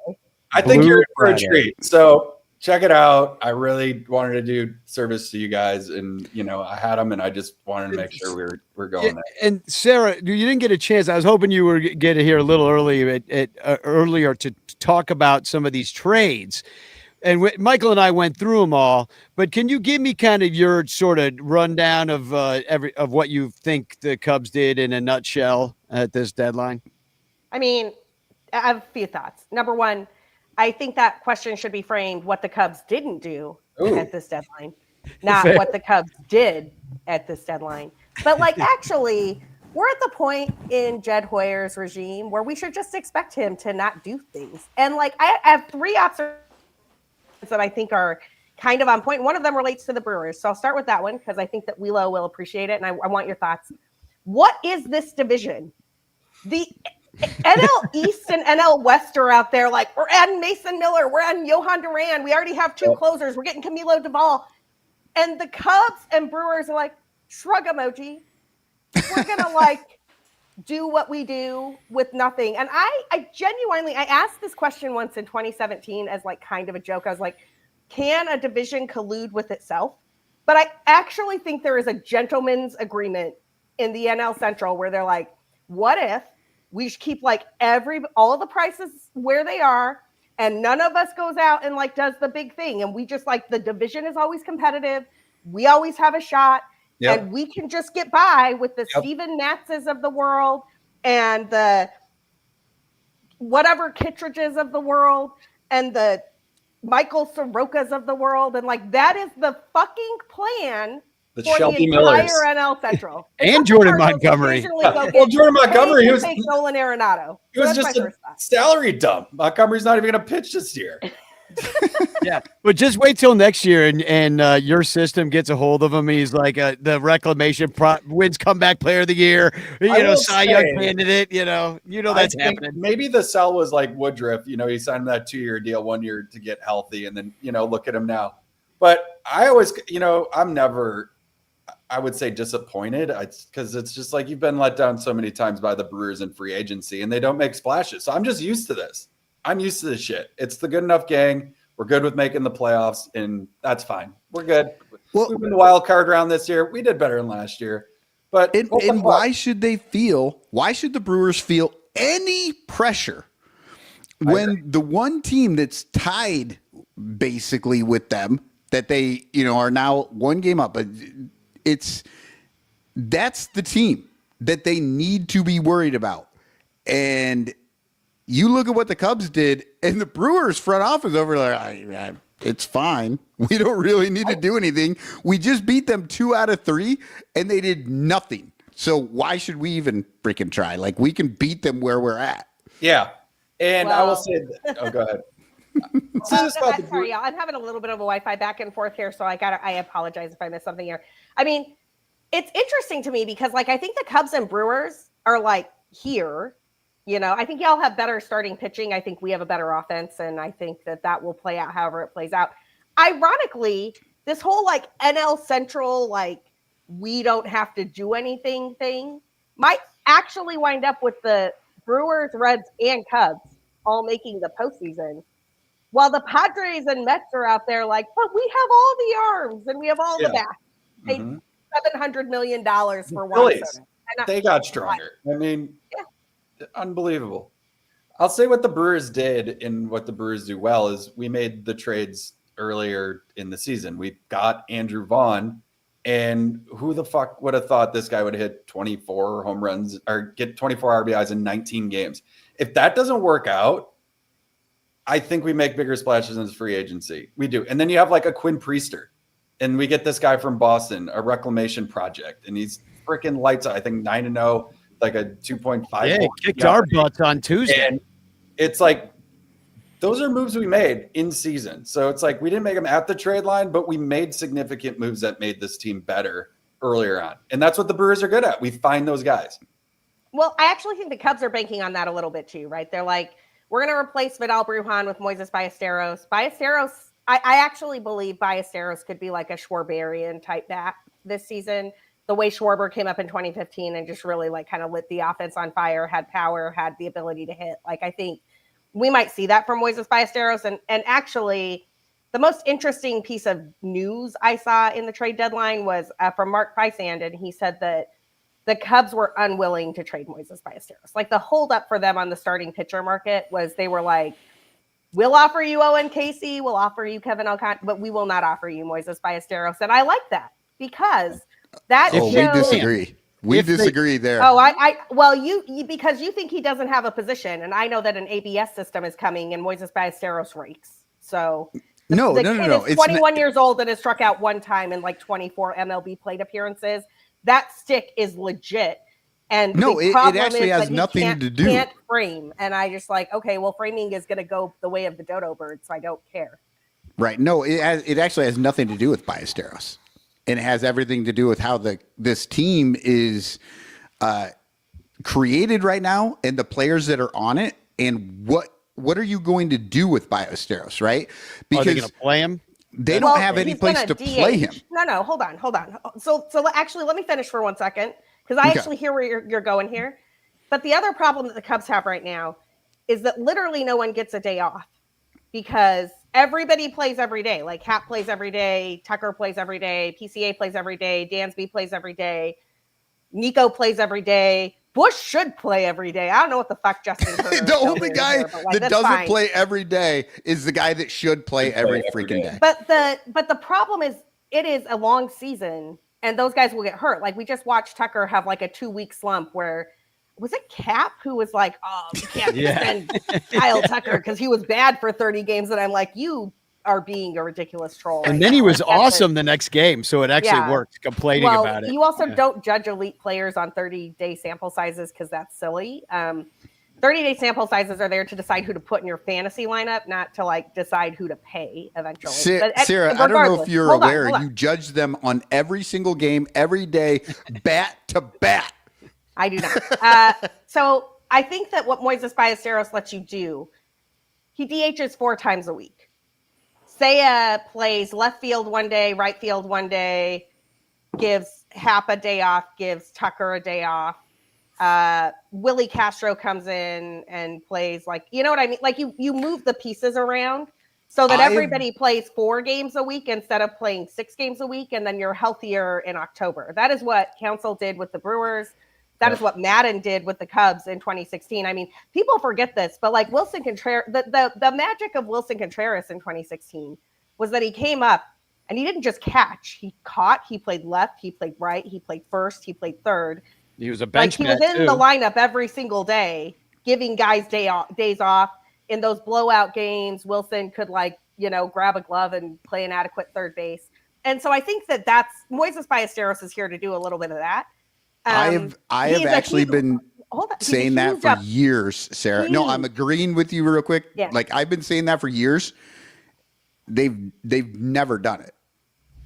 I think you're in for a treat. So check it out. I really wanted to do service to you guys, and I had them, and I just wanted to make sure we're going there. And Sarah, you didn't get a chance. I was hoping you were get here a little early earlier to talk about some of these trades. And Michael and I went through them all, but can you give me kind of your sort of rundown of of what you think the Cubs did in a nutshell at this deadline? I mean, I have a few thoughts. Number one, I think that question should be framed what the Cubs didn't do at this deadline, not what the Cubs did at this deadline. But actually, we're at the point in Jed Hoyer's regime where we should just expect him to not do things. And I have three observations that I think are kind of on point. One of them relates to the Brewers. So I'll start with that one because I think that Wheelo will appreciate it. And I want your thoughts. What is this division? The NL East and NL West are out there we're adding Mason Miller, we're adding Johan Duran, we already have two closers, we're getting Camilo Duvall, and the Cubs and Brewers are shrug emoji. We're gonna do what we do with nothing. And I genuinely asked this question once in 2017 as kind of a joke. I was like, can a division collude with itself? But I actually think there is a gentleman's agreement in the NL Central where they're what if we should keep all the prices where they are, and none of us goes out and does the big thing, and we just the division is always competitive, we always have a shot, and we can just get by with the Steven Matzes of the world and the whatever Kittredges of the world and the Michael Sorokas of the world, and that is the fucking plan. The Shelby entire Millers. NL Central. And Jordan Montgomery. Jordan Montgomery, he was Nolan Arenado. He was just a salary dump. Montgomery's not even going to pitch this year. Yeah, but just wait till next year, and your system gets a hold of him. And he's the reclamation wins comeback player of the year. Cy Young candidate. That's happening. Maybe the sell was like Woodruff. He signed that 2-year deal, 1 year to get healthy, and then look at him now. But I always, I'm never. I would say disappointed because it's just you've been let down so many times by the Brewers in free agency and they don't make splashes. So I'm just used to this. I'm used to this shit. It's the good enough gang. We're good with making the playoffs and that's fine. We're good. We've been the wild card round this year. We did better than last year. But and why should the Brewers feel any pressure when the one team that's tied basically with them that they, are now one game up, but that's the team that they need to be worried about. And you look at what the Cubs did, and the Brewers front office over there, it's fine. We don't really need to do anything. We just beat them 2 out of 3, and they did nothing. So why should we even freaking try? We can beat them where we're at. Yeah. And I will say go ahead. Sorry, I'm having a little bit of a Wi-Fi back and forth here, so I apologize if I missed something here. I mean, it's interesting to me because I think the Cubs and Brewers are here. I think y'all have better starting pitching. I think we have a better offense, and I think that will play out however it plays out. Ironically, this whole NL Central we don't have to do anything thing might actually wind up with the Brewers, Reds, and Cubs all making the postseason. While the Padres and Mets are out there but we have all the arms and we have all the bats. Paid $700 million for one. They got stronger. I mean, unbelievable. I'll say what the Brewers did and what the Brewers do well is we made the trades earlier in the season. We got Andrew Vaughn, and who the fuck would have thought this guy would hit 24 home runs or get 24 RBIs in 19 games? If that doesn't work out, I think we make bigger splashes in his free agency. We do. And then you have a Quinn Priester And we get this guy from Boston, a reclamation project, and he's freaking lights out. I think 9-0, like a 2.5. Yeah, kicked our butts on Tuesday. And it's like, those are moves we made in season. So it's like, we didn't make them at the trade line, but we made significant moves that made this team better earlier on. And that's what the Brewers are good at. We find those guys. Well, I actually think the Cubs are banking on that a little bit too, right? They're like, we're going to replace Vidal Brujan with Moises Ballesteros. I actually believe Ballesteros could be like a Schwarberian type bat this season. The way Schwarber came up in 2015 and just really like kind of lit the offense on fire, had power, had the ability to hit. Like, I think we might see that from Moises Ballesteros. And actually, the most interesting piece of news I saw in the trade deadline was from Mark Fysand, and he said that the Cubs were unwilling to trade Moises Ballesteros. Like, the holdup for them on the starting pitcher market was they were like, we'll offer you Owen Casey, we'll offer you Kevin Alcantara, but we will not offer you Moises Ballesteros. And I like that because that we disagree. We disagree there. Oh, well, you because you think he doesn't have a position, and I know that an ABS system is coming, and Moises Ballesteros rakes. So no. He's 21 years old and has struck out one time in like 24 MLB plate appearances. That stick is legit. And no, it actually has nothing to do. Can't frame, and I just like, okay, well, framing is going to go the way of the dodo bird, so I don't care. Right? No, it actually has nothing to do with Ballesteros. And it has everything to do with how this team is created right now and the players that are on it and what are you going to do with Ballesteros, right? Because are they going to play him? They don't have any place to play him. No, hold on. So actually, let me finish for 1 second because I actually hear where you're going here. But the other problem that the Cubs have right now is that literally no one gets a day off because everybody plays every day. Like Hap plays every day, Tucker plays every day, PCA plays every day, Dansby plays every day, Nico plays every day. Bush should play every day. I don't know what the fuck Justin Turner the only guy that doesn't play every day is the guy that should play every freaking day. But the problem is it is a long season and those guys will get hurt. Like we just watched Tucker have like a 2-week slump where was it Cap who was like, oh, we can't defend Kyle Tucker because he was bad for 30 games. And I'm like, you are being a ridiculous troll. And then he was awesome the next game. So it actually worked complaining about it. You also don't judge elite players on 30-day sample sizes because that's silly. 30-day sample sizes are there to decide who to put in your fantasy lineup, not to like decide who to pay eventually. Sarah, I don't know if you're aware. You judge them on every single game, every day, bat to bat. I do not. So I think that what Moises Ballesteros lets you do, he DHs 4 times a week. Seiya plays left field one day, right field one day, gives Hap a day off, gives Tucker a day off. Willie Castro comes in and plays like, you know what I mean? Like you move the pieces around so that everybody plays 4 games a week instead of playing 6 games a week. And then you're healthier in October. That is what Council did with the Brewers. That is what Madden did with the Cubs in 2016. I mean, people forget this, but like Wilson Contreras, the magic of Wilson Contreras in 2016 was that he came up and he didn't just catch. He caught, he played left, he played right, he played first, he played third. He was a bench He was in the lineup every single day, giving guys days off. In those blowout games, Wilson could grab a glove and play an adequate third base. And so I think that's Moises Ballesteros is here to do a little bit of that. I have actually been saying that for years, Sarah. No, I'm agreeing with you real quick. Yeah. Like I've been saying that for years. They've never done it.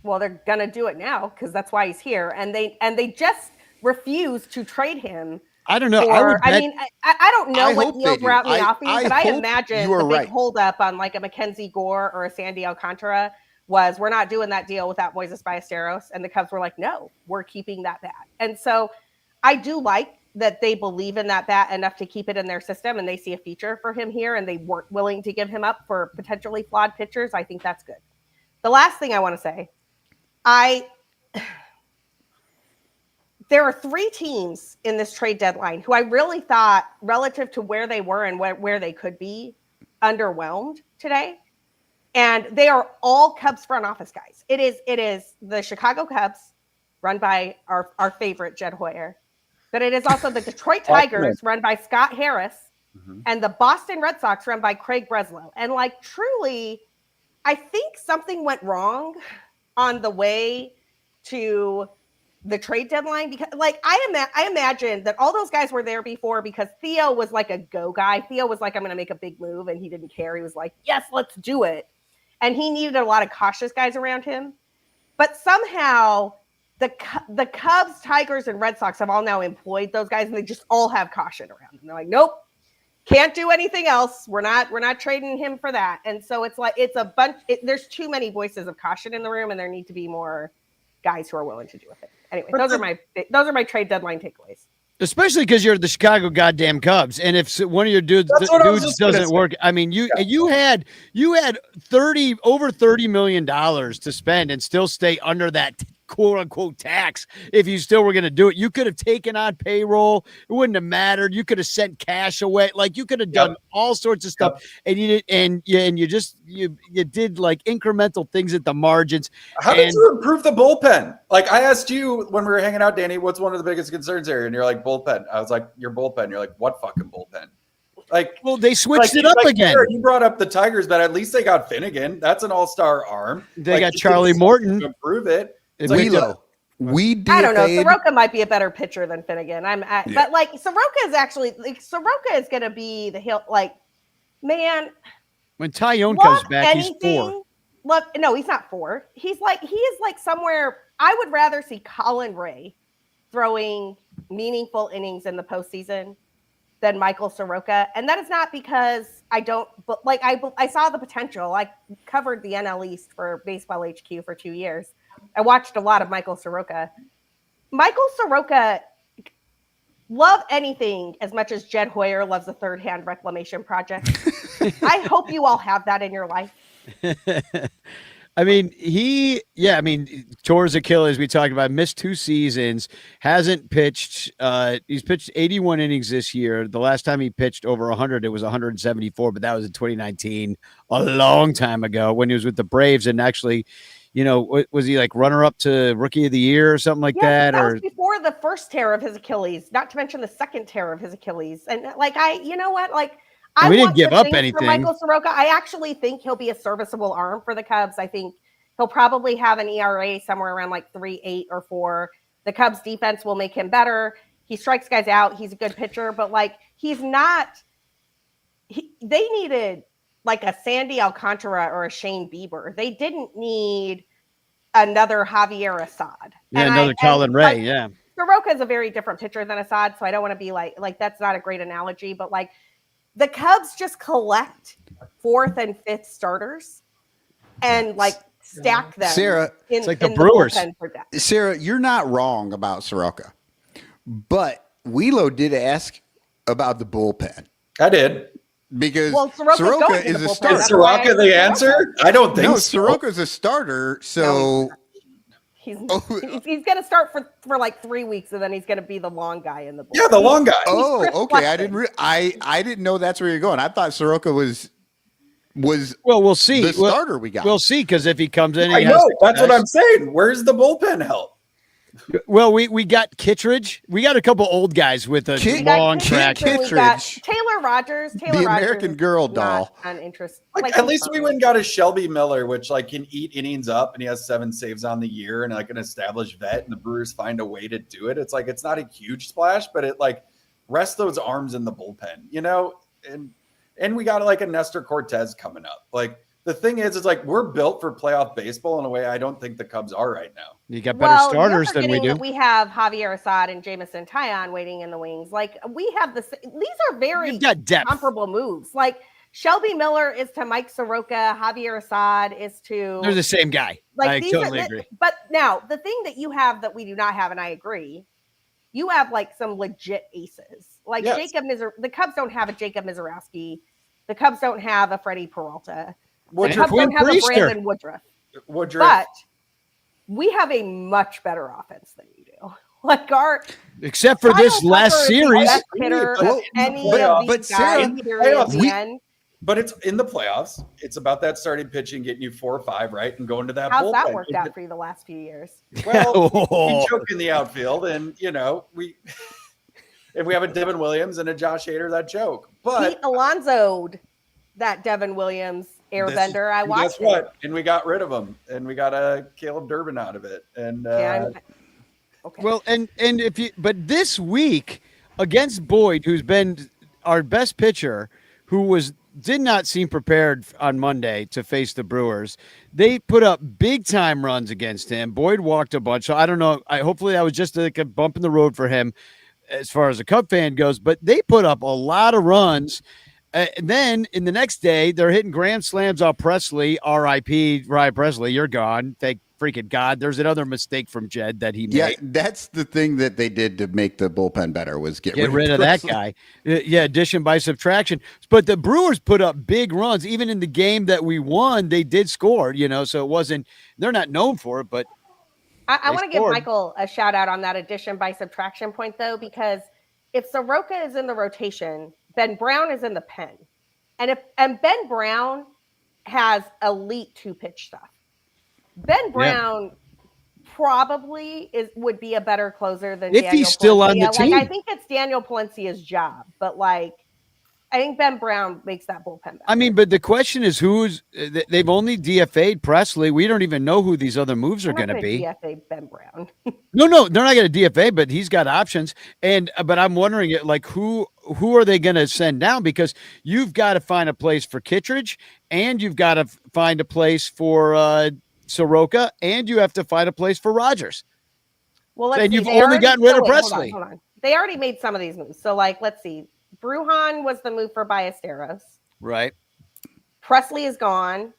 Well, they're gonna do it now because that's why he's here, and they just refuse to trade him. I don't know. I don't know what deals were out in the offseason, but I imagine the big holdup on like a Mackenzie Gore or a Sandy Alcantara was we're not doing that deal without Moises Ballesteros. And the Cubs were like, no, we're keeping that bat. And so I do like that they believe in that bat enough to keep it in their system and they see a future for him here and they weren't willing to give him up for potentially flawed pitchers. I think that's good. The last thing I want to say, there are 3 teams in this trade deadline who I really thought relative to where they were and where they could be underwhelmed today. And they are all Cubs front office guys. It is the Chicago Cubs, run by our favorite Jed Hoyer, but it is also the Detroit Tigers, run by Scott Harris, and the Boston Red Sox, run by Craig Breslow. And like truly, I think something went wrong on the way to the trade deadline, because like I imagine that all those guys were there before because Theo was like a go guy. Theo was like, I'm going to make a big move, and he didn't care. He was like, yes, let's do it. And he needed a lot of cautious guys around him. But somehow the Cubs, Tigers, and Red Sox have all now employed those guys, and they just all have caution around them. They're like, nope, can't do anything else. We're not trading him for that. And so it's like it's a bunch. There's too many voices of caution in the room, and there need to be more guys who are willing to do it. Anyway, those are my trade dedeadline takeaways. Especially because you're the Chicago goddamn Cubs, and if one of your dudes doesn't work, I mean, you had over $30 million to spend and still stay under that quote unquote tax. If you still were going to do it, you could have taken on payroll. It wouldn't have mattered. You could have sent cash away. Like you could have done all sorts of stuff, and you did, and you did like incremental things at the margins. How did you improve the bullpen? Like I asked you when we were hanging out, Danny, what's one of the biggest concerns here? And you're like, bullpen. I was like, your bullpen. You're like, what fucking bullpen? Like, well, they switched it up again. You brought up the Tigers, but at least they got Finnegan. That's an all-star arm. They got Charlie Morton to improve it. We I don't know. Soroka might be a better pitcher than Finnegan. But like Soroka is actually Soroka is going to be the hill. Like, man, when Tyone comes back, he's 4. No, he's not 4. He is like somewhere. I would rather see Colin Ray throwing meaningful innings in the postseason than Michael Soroka, and that is not because I don't. But like I saw the potential. I covered the NL East for Baseball HQ for 2 years. I watched a lot of Michael Soroka. Michael Soroka love anything as much as Jed Hoyer loves a third-hand reclamation project. I hope you all have that in your life. I mean, tore his Achilles, we talked about, missed 2 seasons, hasn't pitched. He's pitched 81 innings this year. The last time he pitched over 100, it was 174, but that was in 2019, a long time ago when he was with the Braves. And actually, was he like runner up to Rookie of the Year or something like that? That was before the first tear of his Achilles, not to mention the second tear of his Achilles. And like, we didn't give up anything for Michael Soroka. I actually think he'll be a serviceable arm for the Cubs. I think he'll probably have an ERA somewhere around like 3.8 or 4. The Cubs defense will make him better. He strikes guys out. He's a good pitcher, but like, he's not, they needed like a Sandy Alcantara or a Shane Bieber. They didn't need another Javier Assad. Yeah, another Colin Ray. Yeah. Soroka is a very different pitcher than Assad. So I don't want to be like, that's not a great analogy, but like the Cubs just collect 4th and 5th starters and like stack them. Sarah, it's like the Brewers. Sarah, you're not wrong about Soroka, but Wheelo did ask about the bullpen. I did. Because Soroka is a starter. Is Soroka the answer? I don't think so. Soroka's a starter, so he's going to start for like 3 weeks, and then he's going to be the long guy in the bullpen. Yeah, the long guy. Oh, okay. I didn't know that's where you're going. I thought Soroka was well, we'll see. The starter we got. We'll see, because if he comes in, that's what I'm saying. Where's the bullpen help? Well, we got Kittredge. We got a couple old guys with a long track. Kittredge. Taylor Rogers. The American Girl doll. Like, at least we went and got a Shelby Miller, which like can eat innings up, and he has 7 saves on the year, and like an established vet, and the Brewers find a way to do it. It's like it's not a huge splash, but it like rests those arms in the bullpen, and we got like a Nestor Cortez coming up. Like the thing is, it's like we're built for playoff baseball in a way I don't think the Cubs are right now. You got better starters than we do. We have Javier Assad and Jamison Tyon waiting in the wings. Like we have these are very comparable moves. Like Shelby Miller is to Mike Soroka, Javier Assad is to. They're the same guy. Like I totally agree. But now the thing that you have that we do not have, and I agree, you have like some legit aces. Like the Cubs don't have a Jacob Mizorowski. The Cubs don't have a Freddie Peralta. The Cubs don't have a Brandon Woodruff. But we have a much better offense than you do. Like except for this last series. But it's in the playoffs. It's about that starting pitching, getting you 4 or 5 right, and going to that. How's that worked out for you the last few years? Well, we choke in the outfield, and we have a Devin Williams and a Josh Hader that choke. But Pete Alonso'd that Devin Williams airbender. I watched Guess what? And we got rid of him, and we got a Caleb Durbin out of it. And okay. Well, and if you, but this week against Boyd, who's been our best pitcher, who did not seem prepared on Monday to face the Brewers, they put up big time runs against him. Boyd walked a bunch. So I don't know. Hopefully that was just like a bump in the road for him as far as a Cub fan goes, but they put up a lot of runs. And then in the next day, they're hitting grand slams off Presley. R.I.P. Ryan Presley, you're gone. Thank freaking God. There's another mistake from Jed that he made. Yeah, that's the thing that they did to make the bullpen better was get rid of that guy. Yeah, addition by subtraction. But the Brewers put up big runs. Even in the game that we won, they did score, so it wasn't – they're not known for it, but I want to give Michael a shout out on that addition by subtraction point, though, because if Soroka is in the rotation – Ben Brown is in the pen. And Ben Brown has elite 2-pitch stuff. Ben Brown probably would be a better closer than if Daniel he's still Palencia. on the team. I think it's Daniel Palencia's job, but I think Ben Brown makes that bullpen better. I mean, but the question is they've only DFA'd Presley. We don't even know who these other moves are going to be. DFA Ben Brown. No, they're not going to DFA, but he's got options. But I'm wondering, who are they going to send down? Because you've got to find a place for Kittredge, and you've got to find a place for Soroka, and you have to find a place for Rogers. Well, and you've only gotten rid of Presley. Hold on. They already made some of these moves. So, let's see. Brujan was the move for Ballesteros. Right. Presley is gone.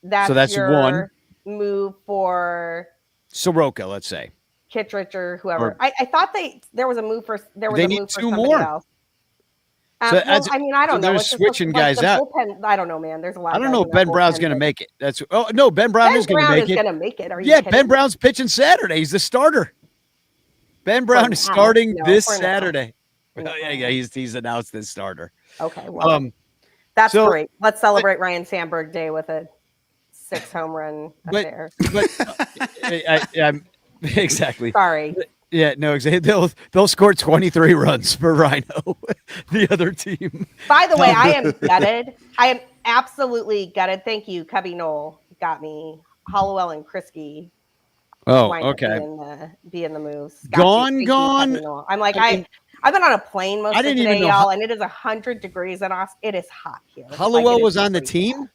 That's your one move for Soroka, let's say. Kittredge or whoever. I thought there was a move for two more. Else. I don't know. They're switching guys out. Bullpen, I don't know, man. There's a lot. I don't know if Ben Brown's going to make it. Ben Brown is going to make it. Going to make it. Are you kidding Ben me? Brown's pitching Saturday. He's the starter. Ben Brown is starting this Saturday. Yeah, he's announced this starter. Okay, well, that's great. Let's celebrate Ryan Sandberg Day with a 6 home run affair. Exactly. Sorry. Yeah, no, exactly. They'll score 23 runs for Rhino, the other team. By the way, I am gutted. I am absolutely gutted. Thank you, Cubby Knoll. Got me. Hollowell and Krisky. Oh, okay. Be in the moves. Gone. I'm I've been on a plane most of the day, y'all, and it is 100 degrees in Austin. It is hot here. Hollowell was on the team?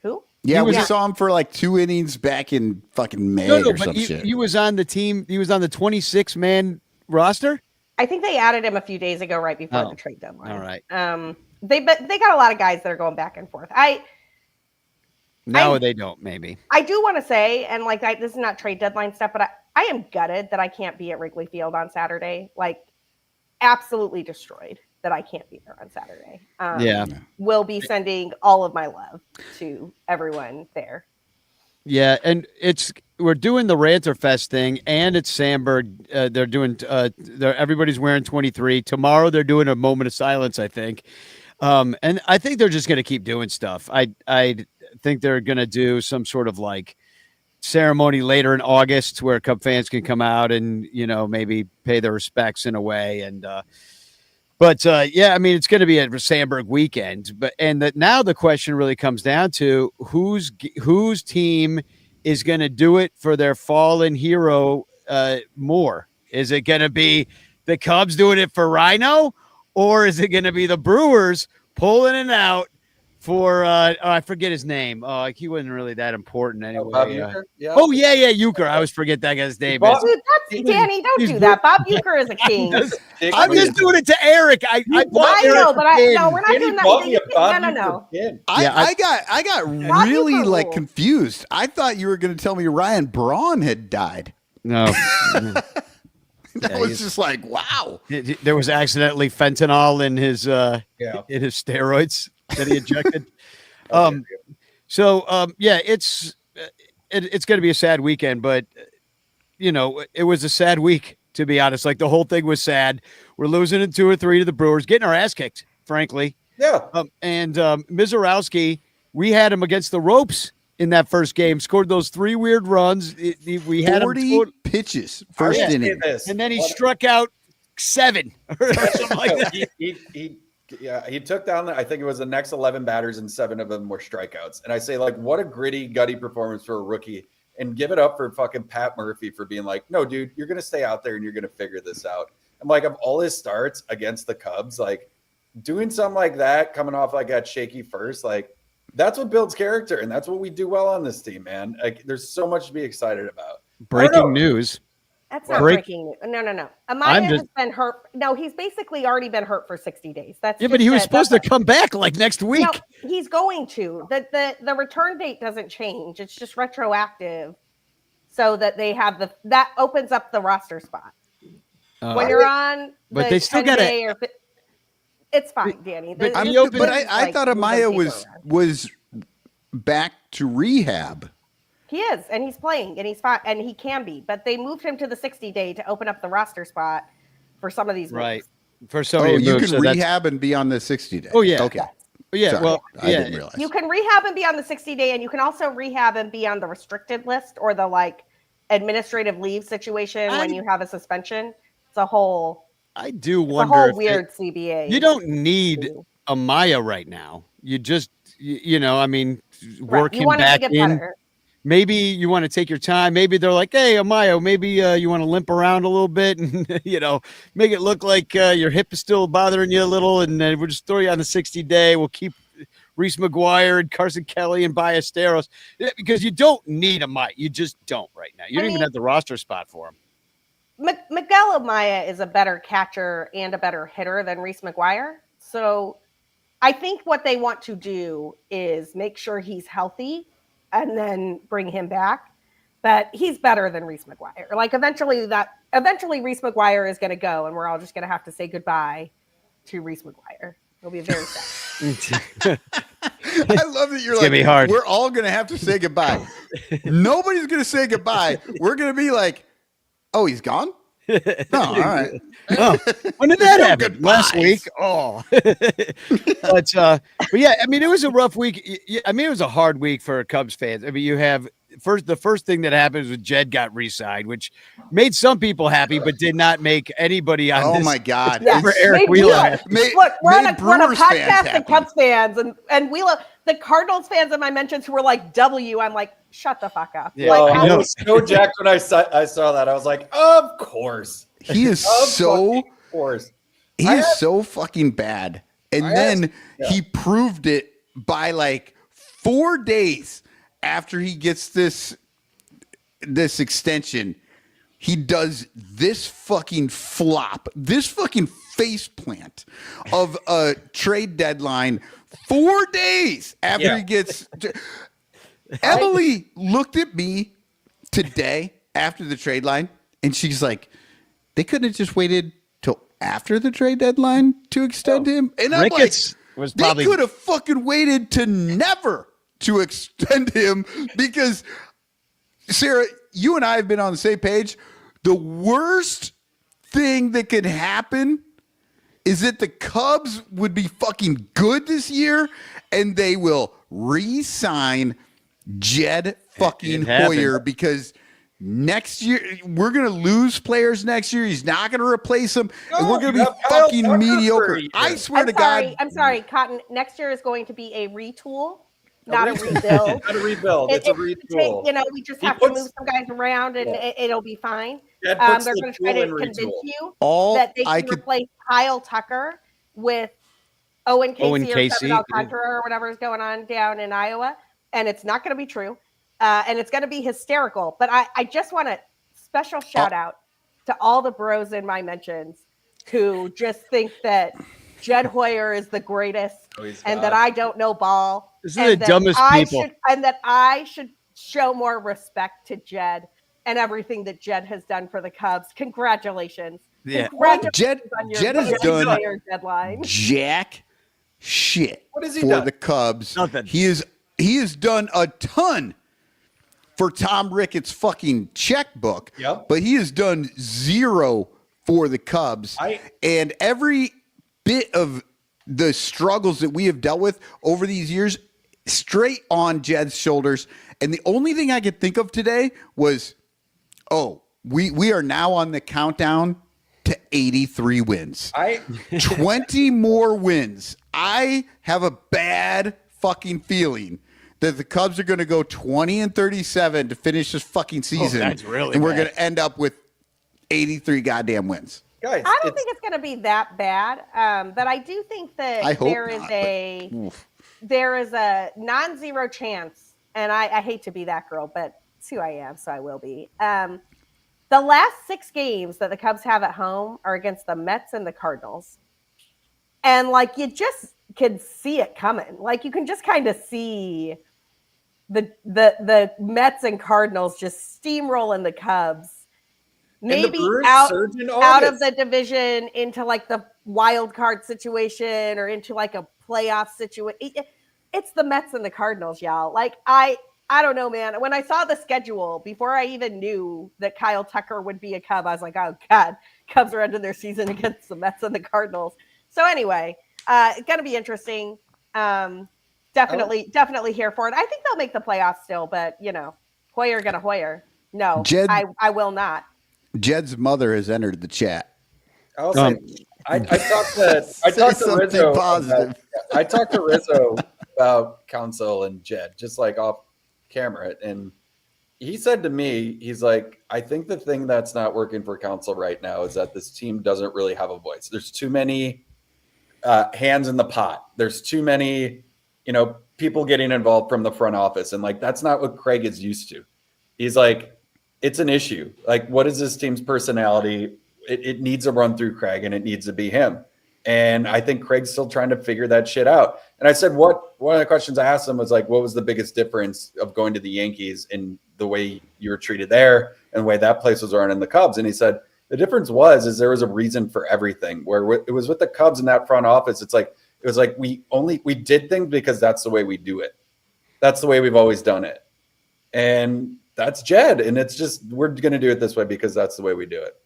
Who? Yeah, we saw him for 2 innings back in fucking May or some shit. He was on the team. He was on the 26-man roster? I think they added him a few days ago right before the trade deadline. All right. They got a lot of guys that are going back and forth. They don't, maybe. I do want to say, and this is not trade deadline stuff, but I am gutted that I can't be at Wrigley Field on Saturday. Absolutely destroyed that I can't be there on Saturday. We'll be sending all of my love to everyone there. Yeah, and we're doing the Ranter Fest thing, and it's Sandberg. They're doing. Everybody's wearing 23. Tomorrow they're doing a moment of silence, I think. And I think they're just going to keep doing stuff. I think they're going to do some sort of ceremony later in August where Cub fans can come out and, maybe pay their respects in a way. And, it's going to be a Sandberg weekend, now the question really comes down to whose team is going to do it for their fallen hero more. Is it going to be the Cubs doing it for Rhino, or is it going to be the Brewers pulling it out for I forget his name. He wasn't really that important anyway. Bob Uecker? Uecker. I always forget that guy's name. Dude, that's Danny. Don't do that. Bob Uecker is a king. I'm just doing it to Eric. I know, but we're not doing that. No. I got really confused. I thought you were going to tell me Ryan Braun had died. No. That was just wow. There was accidentally fentanyl in his steroids that he injected. It's going to be a sad weekend, but it was a sad week, to be honest. The whole thing was sad. We're losing in 2 or 3 to the Brewers, getting our ass kicked, frankly. Yeah. Mizorowski, we had him against the ropes in that first game, scored those 3 weird runs. We had 40 pitches first inning. And then he struck out 7 or something like that. Yeah, he took down, I think it was the next 11 batters, and 7 of them were strikeouts. And I say, like, what a gritty, gutty performance for a rookie. And give it up for fucking Pat Murphy for being like, no, dude, you're going to stay out there and you're going to figure this out. And like, of all his starts against the Cubs, like doing something like that, coming off like that shaky first, like that's what builds character. And that's what we do well on this team, man. Like, there's so much to be excited about. Breaking news. That's not breaking news. No. Amaya has been hurt. No, he's basically already been hurt for 60 days. That's but he was supposed to come back like next week. No, he's going to. The return date doesn't change. It's just retroactive, so that they have that opens up the roster spot when you're on. But they still got it. It's fine, Danny. I thought Amaya was back to rehab. He is, and he's playing, and he's fine, and he can be. But they moved him to the 60-day to open up the roster spot for some of these moves. Right. For some of you can rehab and be on the 60-day. Oh, yeah. Okay. Yeah, sorry, well, I didn't realize. You can rehab and be on the 60-day, and you can also rehab and be on the restricted list or the like administrative leave situation when you have a suspension. It's a whole. I do wonder. A whole weird CBA. You don't need Amaya right now. You just, I mean, working back in. Better. Maybe you want to take your time. Maybe they're like, hey, Amaya, maybe you want to limp around a little bit and, make it look like your hip is still bothering you a little. And then we'll just throw you on the 60-day. We'll keep Reese McGuire and Carson Kelly and Ballesteros because you don't need Amaya. You just don't right now. You don't even have the roster spot for him. Miguel Amaya is a better catcher and a better hitter than Reese McGuire. So I think what they want to do is make sure he's healthy and then bring him back. But he's better than Reese McGuire. Like eventually Reese McGuire is going to go, and we're all just going to have to say goodbye to Reese McGuire. It'll be very sad. I love that you're gonna be hard. We're all going to have to say goodbye. Nobody's going to say goodbye. We're going to be like, oh, he's gone? Oh, all right. Oh, when did that happen? Last week. Oh, but yeah, I mean, it was a rough week. I mean, it was a hard week for Cubs fans. I mean, you have the first thing that happened was Jed got re-signed, which made some people happy, but did not make anybody on. Oh my God! For Eric Wheeler. Look, we're on a podcast of Cubs fans, and Wheeler, the Cardinals fans in my mentions who were like W. I'm like, shut the fuck up. Yeah. I was so jacked when I saw that. I was like, of course. He is so fucking bad. And then he proved it by like 4 days after he gets this extension. He does this fucking flop, this fucking face plant of a trade deadline 4 days after he gets. Emily looked at me today after the trade line, and she's like, they couldn't have just waited till after the trade deadline to extend him. And I'm Ricketts like, they could have fucking waited to never to extend him because, Sarah, you and I have been on the same page. The worst thing that could happen is that the Cubs would be fucking good this year and they will re-sign Jed fucking Hoyer because next year we're going to lose players next year. He's not going to replace them. And we're going to be fucking mediocre. I swear to God. I'm sorry, Cotton. Next year is going to be a retool, not a rebuild. Not a rebuild. It's a retool. We just have to move some guys around and it'll be fine. They're going to try to convince you that they can replace Kyle Tucker with Owen Casey or Alcantara or whatever is going on down in Iowa. And it's not going to be true. And it's going to be hysterical. But I just want a special shout out to all the bros in my mentions who just think that Jed Hoyer is the greatest and that I don't know ball. This is the dumbest people. And that I should show more respect to Jed and everything that Jed has done for the Cubs. Congratulations. Yeah. Congratulations on your Jed has done deadline. Jack shit what has he for done? The Cubs. Nothing. He has done a ton for Tom Ricketts' fucking checkbook, but he has done zero for the Cubs. And every bit of the struggles that we have dealt with over these years, straight on Jed's shoulders. And the only thing I could think of today was, we are now on the countdown to 83 wins. 20 more wins. I have a bad fucking feeling that the Cubs are going to go 20-37 to finish this fucking season. That's really and we're bad. going to end up with 83 goddamn wins. Guys, I don't think it's going to be that bad, but I do think that there is a non-zero chance, and I hate to be that girl, but it's who I am, so I will be. The last 6 games that the Cubs have at home are against the Mets and the Cardinals, and like you just can see it coming. Like you can just kind of see the Mets and Cardinals just steamrolling the Cubs. Maybe out of the division into like the wild card situation or into like a playoff situation. It's the Mets and the Cardinals, y'all. Like I don't know, man. When I saw the schedule before I even knew that Kyle Tucker would be a Cub, I was like, oh God, Cubs are ending their season against the Mets and the Cardinals. So anyway, it's gonna be interesting. Definitely here for it. I think they'll make the playoffs still, but Hoyer gonna Hoyer. No, Jed, I will not. Jed's mother has entered the chat. I'll say, I talked to Rizzo. I talked to Rizzo about Council and Jed, just like off camera, and he said to me, he's like, I think the thing that's not working for Council right now is that this team doesn't really have a voice. There's too many hands in the pot. There's too many, people getting involved from the front office, and like that's not what Craig is used to. He's like, it's an issue. Like, what is this team's personality? It needs to run through Craig, and it needs to be him. And I think Craig's still trying to figure that shit out. And I said, one of the questions I asked him was like, what was the biggest difference of going to the Yankees in the way you were treated there and the way that place was run in the Cubs? And he said, the difference is there was a reason for everything. Where it was with the Cubs in that front office, it was like we did things because that's the way we do it. That's the way we've always done it. And that's Jed, and it's just we're going to do it this way because that's the way we do it.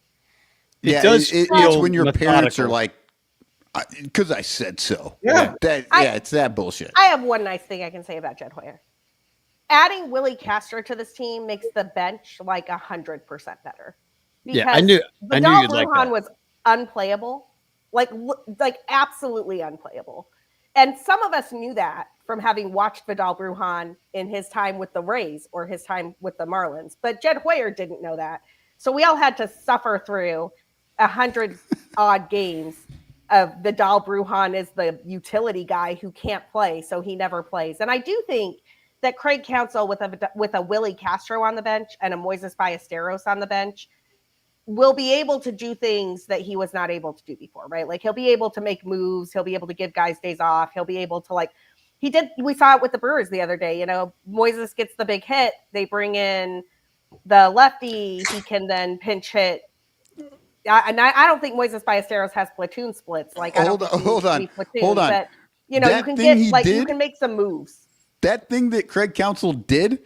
It's when your parents are like, because I said so. Yeah, it's that bullshit. I have one nice thing I can say about Jed Hoyer. Adding Willie Castro to this team makes the bench like 100% better. Because I knew you'd like that. Was unplayable, like absolutely unplayable, and some of us knew that from having watched Vidal Brujan in his time with the Rays or his time with the Marlins. But Jed Hoyer didn't know that. So we all had to suffer through 100 odd games of Vidal Brujan is the utility guy who can't play, so he never plays. And I do think that Craig Counsell with a Willie Castro on the bench and a Moises Ballesteros on the bench will be able to do things that he was not able to do before, right? Like he'll be able to make moves. He'll be able to give guys days off. He'll be able to we saw it with the Brewers the other day. Moises gets the big hit. They bring in the lefty. He can then pinch hit. I don't think Moises Ballesteros has platoon splits. Like, hold on. But you can make some moves. That thing that Craig Counsell did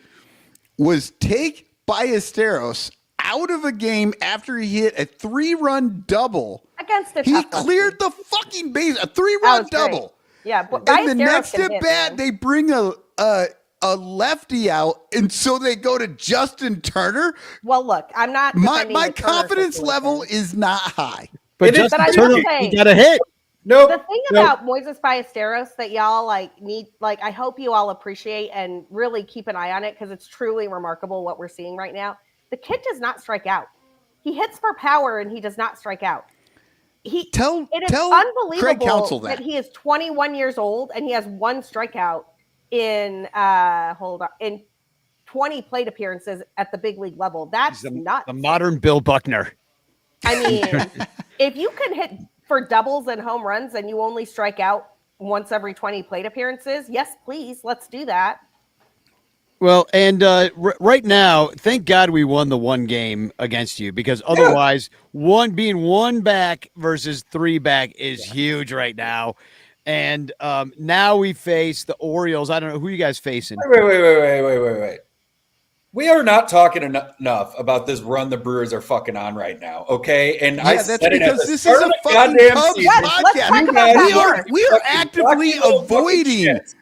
was take Ballesteros out of a game after he hit a 3-run double against he cleared the fucking base. A 3-run double. Great. Yeah, but and the next at bat, they bring a lefty out, and so they go to Justin Turner. Well, look, I'm not. My confidence level is not high. But Justin Turner, he got a hit. No, the thing about Moises Ballesteros that y'all need, I hope you all appreciate and really keep an eye on it because it's truly remarkable what we're seeing right now. The kid does not strike out. He hits for power, and he does not strike out. It is unbelievable Craig Counsell that he is 21 years old and he has 1 strikeout in 20 plate appearances at the big league level. That's nuts. The modern Bill Buckner. I mean, if you can hit for doubles and home runs and you only strike out once every 20 plate appearances, yes, please, let's do that. Well, and right now, thank God we won the 1 game against you because otherwise, being 1 back versus 3 back is huge right now. And now we face the Orioles. I don't know who you guys facing. Wait. We are not talking enough about this run the Brewers are fucking on right now, okay? And I said it at the start of the goddamn season. podcast. We are actively avoiding this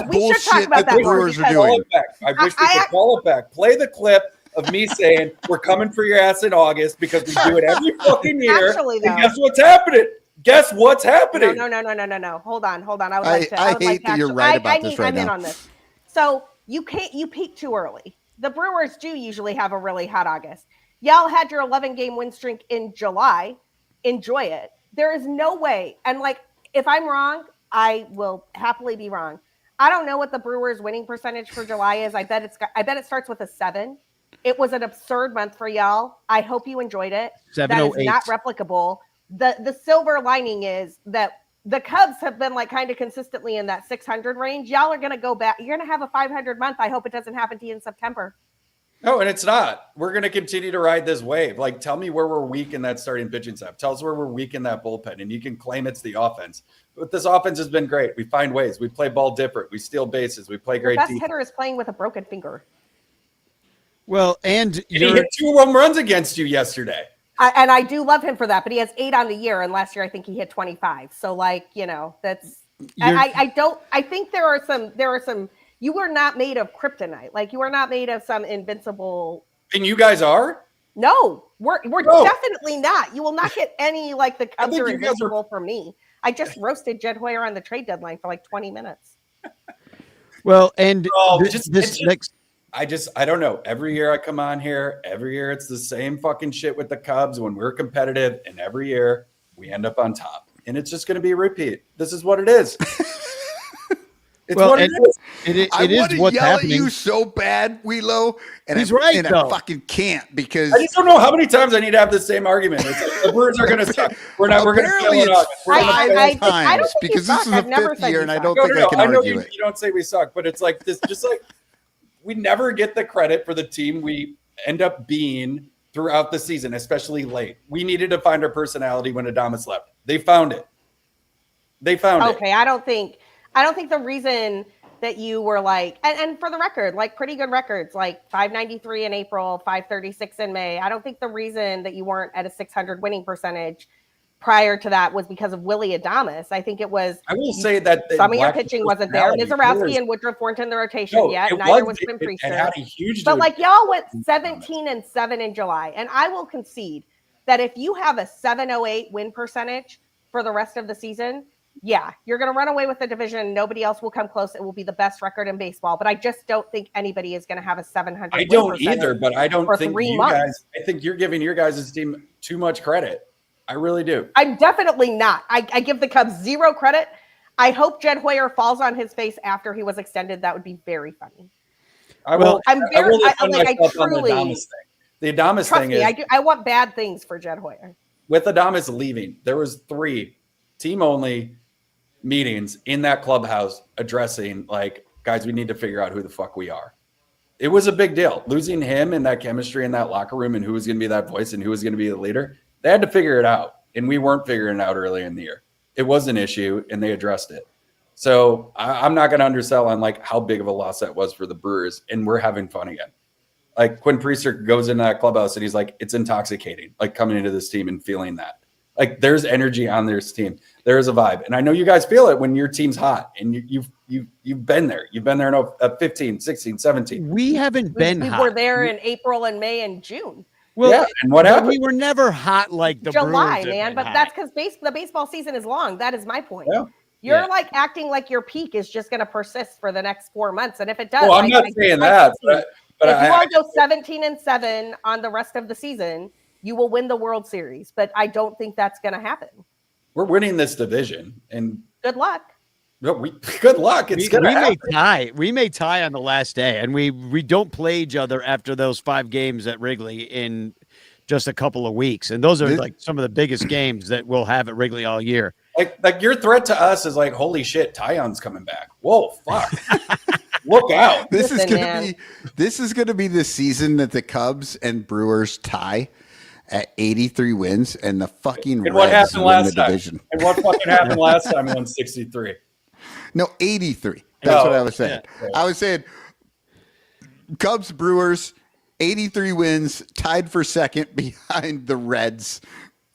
bullshit that the Brewers are doing. I wish we could call it back. Play the clip of me saying we're coming for your ass in August because we do it every fucking year. Actually, though, and guess what's happening? Guess what's happening? No. Hold on. I hate that you're right about this right now. I'm in on this. So you peak too early. The Brewers do usually have a really hot August. Y'all had your 11-game win streak in July. Enjoy it. There is no way. And like, if I'm wrong, I will happily be wrong. I don't know what the Brewers winning percentage for July is. I bet it starts with a 7. It was an absurd month for y'all. I hope you enjoyed it. That is not replicable. The silver lining is that the Cubs have been like kind of consistently in that 600 range. Y'all are going to go back. You're going to have a 500 month. I hope it doesn't happen to you in September. No, and it's not. We're going to continue to ride this wave. Like, tell me where we're weak in that starting pitching staff. Tell us where we're weak in that bullpen, and you can claim it's the offense. But this offense has been great. We find ways. We play ball different. We steal bases. We play great. Your best hitter is playing with a broken finger. Well, and he hit 2 home runs against you yesterday. And I do love him for that, but he has 8 on the year, and last year I think he hit 25. So, like, you know, that's. I think there are some. You were not made of kryptonite. Like, you are not made of some invincible. And you guys are? No, we're definitely not. You will not get any, like, the Cubs are invincible from me. I just roasted Jed Hoyer on the trade deadline for like 20 minutes. Well, and I don't know. Every year I come on here, every year it's the same fucking shit with the Cubs when we're competitive, and every year we end up on top. And it's just going to be a repeat. This is what it is. It's what it is. I is want to what's yell happening. at you so bad, Wheelo, and He's right, and though. I fucking can't because I just don't know how many times I need to have the same argument. It's like, the Brewers are going to suck. We're going to fail it up. I don't think because you this suck. is the I've never 5th said year, you and I suck. don't think I can argue it. You don't say we suck, but it's like this. Just like we never get the credit for the team we end up being throughout the season, especially late. We needed to find our personality when Adames left. They found it. Okay, I don't think the reason that you were like, and for the record, like pretty good records, like 593 in April, 536 in May. I don't think the reason that you weren't at a 600 winning percentage prior to that was because of Willie Adames. I think it was. I will say that some of your pitching wasn't there. Mizorowski and Woodruff weren't in the rotation yet. Neither was Quinn Priester. But like y'all went 17-7 in July, and I will concede that if you have a 708 win percentage for the rest of the season, yeah, you're going to run away with the division. Nobody else will come close. It will be the best record in baseball. But I just don't think anybody is going to have a 700. I don't either, but I don't think you guys. I think you're giving your guys' team too much credit. I really do. I'm definitely not. I give the Cubs 0 credit. I hope Jed Hoyer falls on his face after he was extended. That would be very funny. I will. I'm very. I truly. The Adames thing is. I want bad things for Jed Hoyer. With Adames leaving, there was 3 team-only meetings in that clubhouse addressing like, guys, we need to figure out who the fuck we are. It was a big deal. Losing him and that chemistry in that locker room and who was going to be that voice and who was going to be the leader. They had to figure it out. And we weren't figuring it out earlier in the year. It was an issue and they addressed it. So I'm not going to undersell on like how big of a loss that was for the Brewers. And we're having fun again. Like Quinn Priester goes in that clubhouse and he's like, it's intoxicating, like coming into this team and feeling that. Like there's energy on this team. There is a vibe. And I know you guys feel it when your team's hot and you've been there. You've been there in 15, 16, 17. We haven't been hot. We were there in April and May and June. Well, yeah, and what happened? We were never hot like the July, Brewers man. But hot. that's because the baseball season is long. That is my point. Yeah. You're like acting like your peak is just going to persist for the next 4 months. And if it does, well, I'm not saying that. But if you want to go 17-7 on the rest of the season, you will win the World Series. But I don't think that's going to happen. We're winning this division, and good luck. Good luck. It's going to happen. We may tie on the last day, and we don't play each other after those 5 games at Wrigley in just a couple of weeks. And those are like some of the biggest games that we'll have at Wrigley all year. Like your threat to us is like, holy shit, Tyone's coming back. Whoa, fuck. Look out. This is gonna be the season that the Cubs and Brewers tie at 83 wins and the fucking and what Reds happened win last the time? division. And what fucking happened last time in 163? No, 83. That's what I was saying. Yeah. I was saying Cubs, Brewers, 83 wins, tied for second behind the Reds,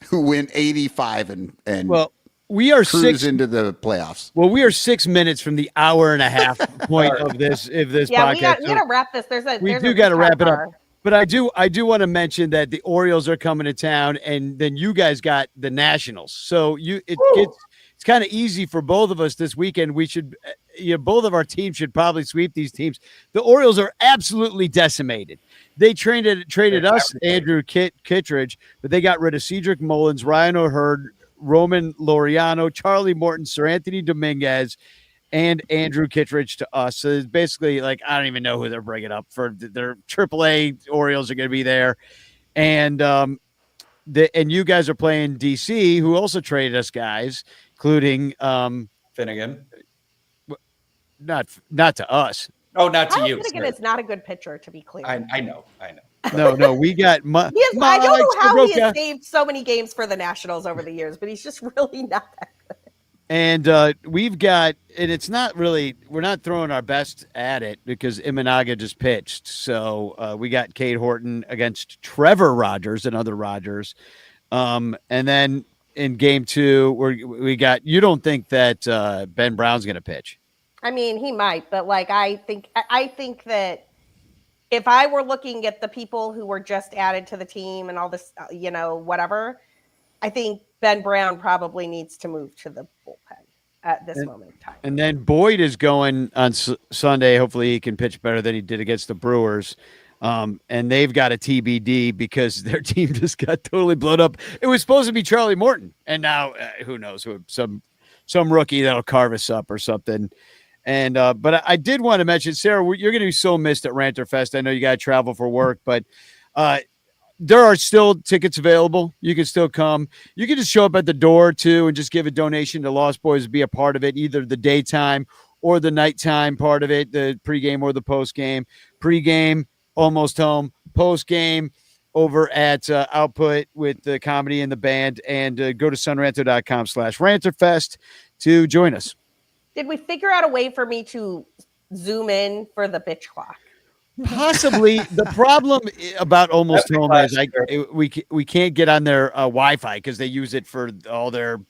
who win 85 and well, we are cruise into the playoffs. Well, we are 6 minutes from the hour and a half point of this podcast. We got to wrap this. We do got to wrap it up. But I do want to mention that the Orioles are coming to town, and then you guys got the Nationals. So it's kind of easy for both of us this weekend. We should, both of our teams should probably sweep these teams. The Orioles are absolutely decimated. They traded us, Andrew Kittredge, but they got rid of Cedric Mullins, Ryan O'Hearn, Roman Laureano, Charlie Morton, Sir Anthony Dominguez, and Andrew Kittredge to us. So it's basically like, I don't even know who they're bringing up for their AAA Orioles are going to be there. And, and you guys are playing DC, who also traded us guys, including, Finnegan. Not to us. Oh, not to you. Finnegan is not a good pitcher, to be clear. I know. No, we got I don't know how he has saved so many games for the Nationals over the years, but he's just really not that good. And we've got, and it's not really, we're not throwing our best at it because Imanaga just pitched. So we got Cade Horton against Trevor Rogers, another Rogers. And then in game 2, we got, you don't think that Ben Brown's going to pitch? I mean, he might, but like, I think that if I were looking at the people who were just added to the team and all this, whatever, I think Ben Brown probably needs to move to the bullpen at this moment in time. And then Boyd is going on Sunday. Hopefully he can pitch better than he did against the Brewers. And they've got a TBD because their team just got totally blown up. It was supposed to be Charlie Morton. And now who knows, some rookie that'll carve us up or something. And but I did want to mention, Sarah, you're going to be so missed at Ranter Fest. I know you got to travel for work, but there are still tickets available. You can still come. You can just show up at the door too and just give a donation to Lost Boys to be a part of it, either the daytime or the nighttime part of it, the pregame or the postgame. Pregame, almost home. Postgame over at Output with the comedy and the band. And go to sunranto.com/ranterfest to join us. Did we figure out a way for me to zoom in for the bitch clock? Possibly. The problem about Almost Home is we can't get on their Wi-Fi because they use it for all their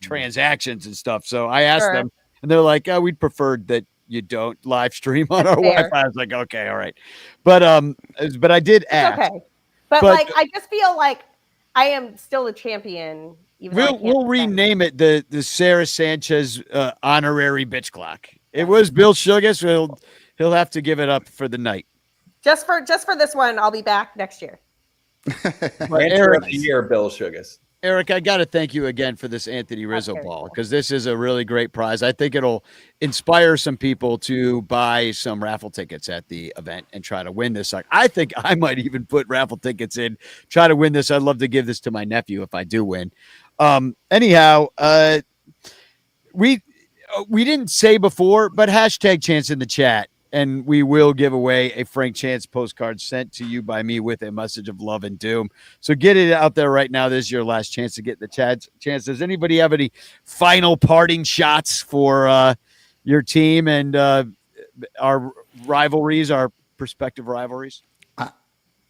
transactions and stuff. So I asked them, and they're like, "We'd prefer that you don't live stream on our Wi-Fi." I was like, "Okay, all right," but I did ask. Okay, but like I just feel like I am still a champion. We'll rename it the Sarah Sanchez honorary bitch clock. It was Bill Sugar, so he'll have to give it up for the night. Just for this one, I'll be back next year. Eric, of the year, Bill Sugas. Eric, I got to thank you again for this Anthony Rizzo ball because this is a really great prize. I think it'll inspire some people to buy some raffle tickets at the event and try to win this. Like, I think I might even put raffle tickets in, try to win this. I'd love to give this to my nephew if I do win. Anyhow, we didn't say before, but hashtag chance in the chat. And we will give away a Frank Chance postcard sent to you by me with a message of love and doom. So get it out there right now. This is your last chance to get the chance. Does anybody have any final parting shots for your team and our rivalries, our prospective rivalries?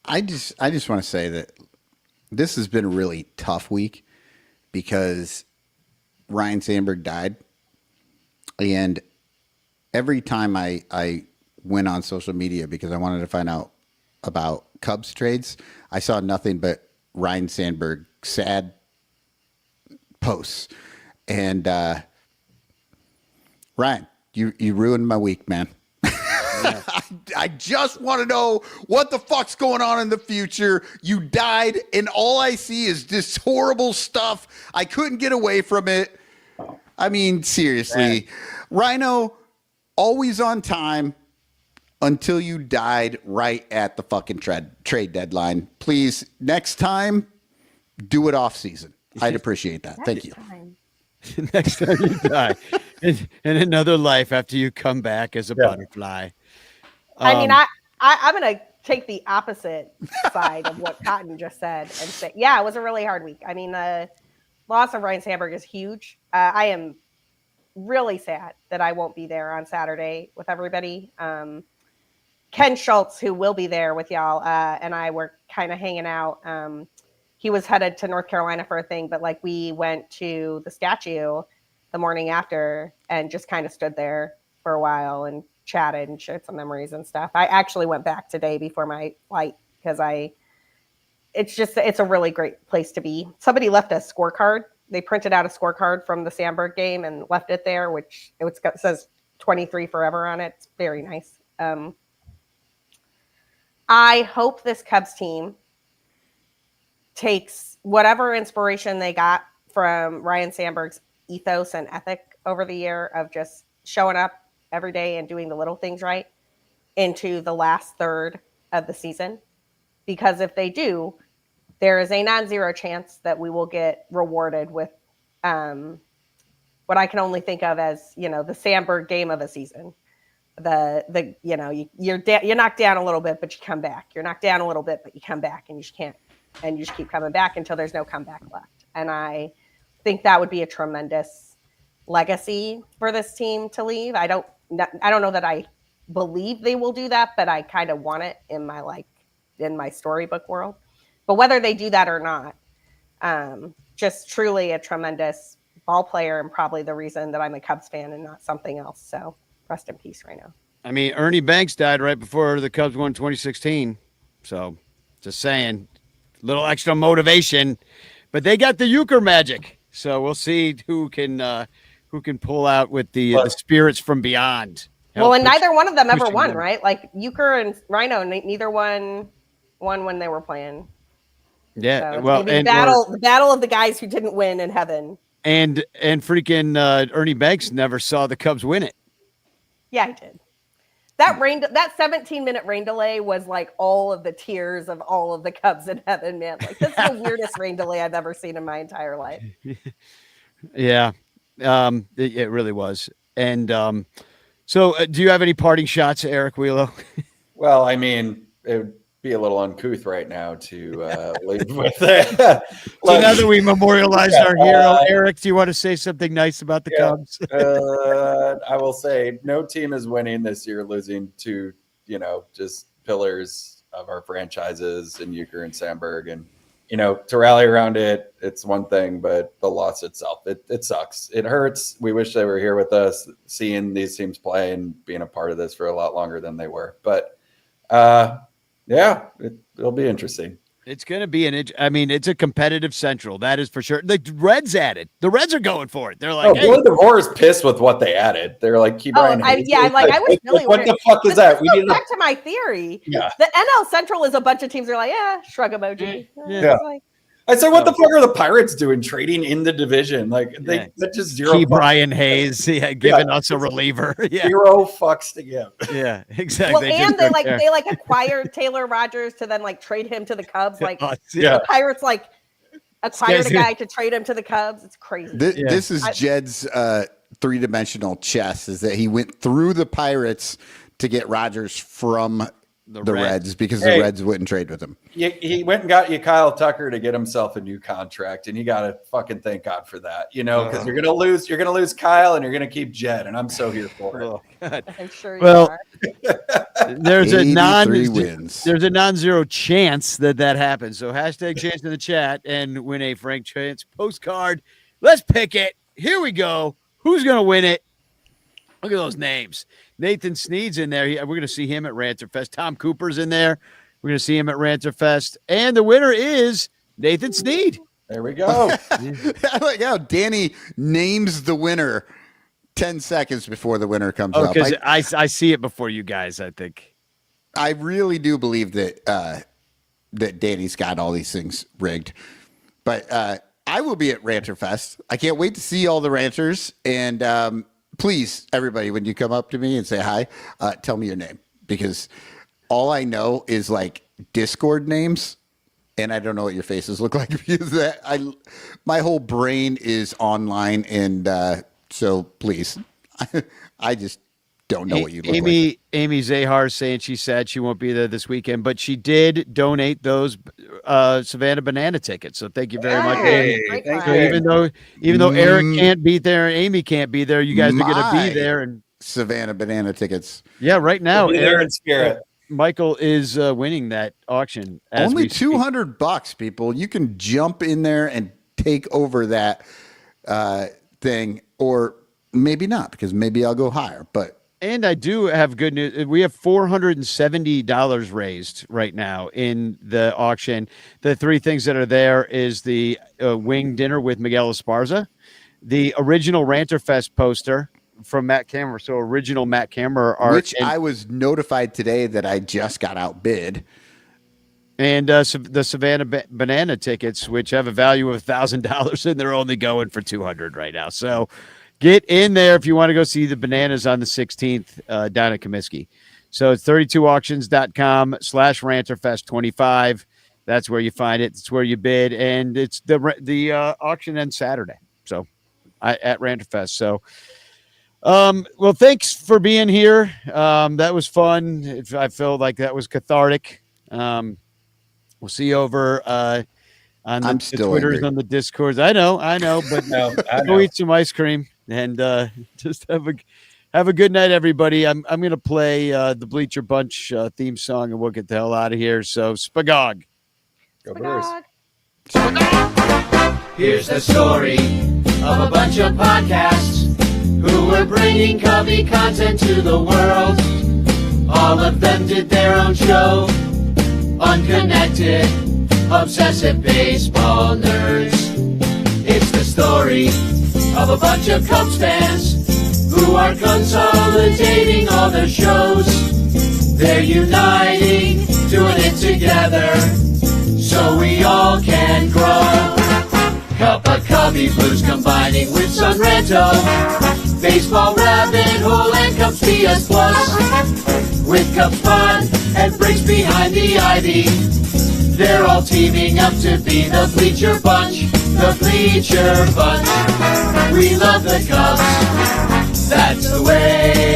I just want to say that this has been a really tough week because Ryan Sandberg died. And every time I went on social media because I wanted to find out about Cubs trades, I saw nothing but Ryan Sandberg sad posts. And Ryan, you ruined my week, man. Yeah. I just want to know what the fuck's going on in the future. You died, and all I see is this horrible stuff. I couldn't get away from it. I mean, seriously. Rhino, always on time until you died right at the fucking trade deadline. Please, next time, do it off season. I'd appreciate that. Thank you. Next time you die in another life after you come back as a butterfly. I mean, I'm going to take the opposite side of what Cotton just said and say, yeah, it was a really hard week. I mean, the loss of Ryan Sandberg is huge. I am really sad that I won't be there on Saturday with everybody. Ken Schultz, who will be there with y'all, and I were kind of hanging out. He was headed to North Carolina for a thing, but like we went to the statue the morning after and just kind of stood there for a while and chatted and shared some memories and stuff. I actually went back today before my flight because it's a really great place to be. Somebody left a scorecard. They printed out a scorecard from the Sandberg game and left it there, which it says 23 forever on it. It's very nice. I hope this Cubs team takes whatever inspiration they got from Ryan Sandberg's ethos and ethic over the year of just showing up every day and doing the little things right into the last third of the season. Because if they do, there is a non-zero chance that we will get rewarded with what I can only think of as, the Sandberg game of the season. You're knocked down a little bit, but you come back. You're knocked down a little bit, but you come back, and you just keep coming back until there's no comeback left. And I think that would be a tremendous legacy for this team to leave. I don't know that I believe they will do that, but I kind of want it in my storybook world. But whether they do that or not, just truly a tremendous ball player, and probably the reason that I'm a Cubs fan and not something else. So rest in peace right now. I mean, Ernie Banks died right before the Cubs won 2016. So just saying, a little extra motivation, but they got the euchre magic. So we'll see who can pull out with the spirits from beyond. Well, and neither one of them ever won, right? Like euchre and Rhino, neither one won when they were playing. Yeah, so well, and the battle of the guys who didn't win in heaven. And freaking Ernie Banks never saw the Cubs win it. Yeah, he did. That 17-minute rain delay was like all of the tears of all of the Cubs in heaven, man. Like, this is the weirdest rain delay I've ever seen in my entire life. Yeah, it really was. And so do you have any parting shots, Eric Wheelo? Well, I mean, it would be a little uncouth right now to leave with it. So now that we memorialized our hero, Eric, do you want to say something nice about the Cubs? I will say no team is winning this year, losing to, just pillars of our franchises and Euchre and Sandberg. And, to rally around it, it's one thing, but the loss itself, it sucks. It hurts. We wish they were here with us, seeing these teams play and being a part of this for a lot longer than they were. But, yeah, it'll be interesting. It's going to be it's a competitive Central. That is for sure. The Reds added. The Reds are going for it. They're like, Boy DeVore is pissed with what they added. They're like, keep Ryan. I was really what the fuck is that? We need back to my theory. Yeah. The NL Central is a bunch of teams that are like, shrug emoji. Yeah. I said, what the fuck are the Pirates doing trading in the division? Like, that just zero. Brian Hayes, giving us a reliever. Yeah. Zero fucks to give. Yeah, exactly. Well, they acquired Taylor Rogers to then trade him to the Cubs. The Pirates acquired a guy to trade him to the Cubs. It's crazy. This is Jed's three-dimensional chess, is that he went through the Pirates to get Rogers from the Reds because the Reds wouldn't trade with him. He went and got you Kyle Tucker to get himself a new contract, and you got to fucking thank God for that, because you're gonna lose Kyle, and you're gonna keep Jed, and I'm so here for it. God. I'm sure. Well, there's a non-zero chance that happens. So hashtag chance in the chat and win a Frank Chance postcard. Let's pick it. Here we go. Who's gonna win it? Look at those names. Nathan Snead's in there. We're going to see him at Ranterfest. Tom Cooper's in there. We're going to see him at Ranterfest. And the winner is Nathan Snead. There we go. I like how Danny names the winner 10 seconds before the winner comes up. Because I see it before you guys, I think. I really do believe that that Danny's got all these things rigged. But I will be at Ranterfest. I can't wait to see all the ranters. And please, everybody, when you come up to me and say hi, tell me your name, because all I know is Discord names, and I don't know what your faces look like, because my whole brain is online, and so please, I just don't know what you look like. Amy Zahar saying she's sad she won't be there this weekend, but she did donate those Savannah Banana tickets. So thank you very much. Thank you. Even though Eric can't be there and Amy can't be there, you guys are going to be there. And Savannah Banana tickets. Yeah, right now, there in spirit. Michael is winning that auction. Only $200, people. You can jump in there and take over that thing, or maybe not, because maybe I'll go higher, but. And I do have good news. We have $470 raised right now in the auction. The three things that are there is the wing dinner with Miguel Esparza, the original Ranter Fest poster from Matt Cameron. So original Matt Cameron art. Which I was notified today that I just got outbid. And the Savannah Banana tickets, which have a value of $1,000, and they're only going for $200 right now. So get in there if you want to go see the Bananas on the 16th down at Comiskey. So it's 32auctions.com/ranterfest25. That's where you find it. It's where you bid, and it's the auction ends Saturday. So at Ranterfest. So. Well, thanks for being here. That was fun. I feel like that was cathartic. We'll see you over on the Twitters, angry. on the Discords. I know, but go eat some ice cream and just have a good night, everybody. I'm gonna play the Bleacher Bunch theme song, and we'll get the hell out of here. So Spagog. Go Brewers. Here's the story of a bunch of podcasts who were bringing Cubby content to the world. All of them did their own show. Unconnected, obsessive baseball nerds. It's the story of a bunch of Cubs fans who are consolidating all their shows. They're uniting, doing it together, so we all can grow. Cup of Cubby Blues combining with Sunranto, baseball rabbit hole and Cubs PS Plus. With Cubs Pod and breaks behind the ivy, they're all teaming up to be the Bleacher Bunch, the Bleacher Bunch. We love the Cubs, that's the way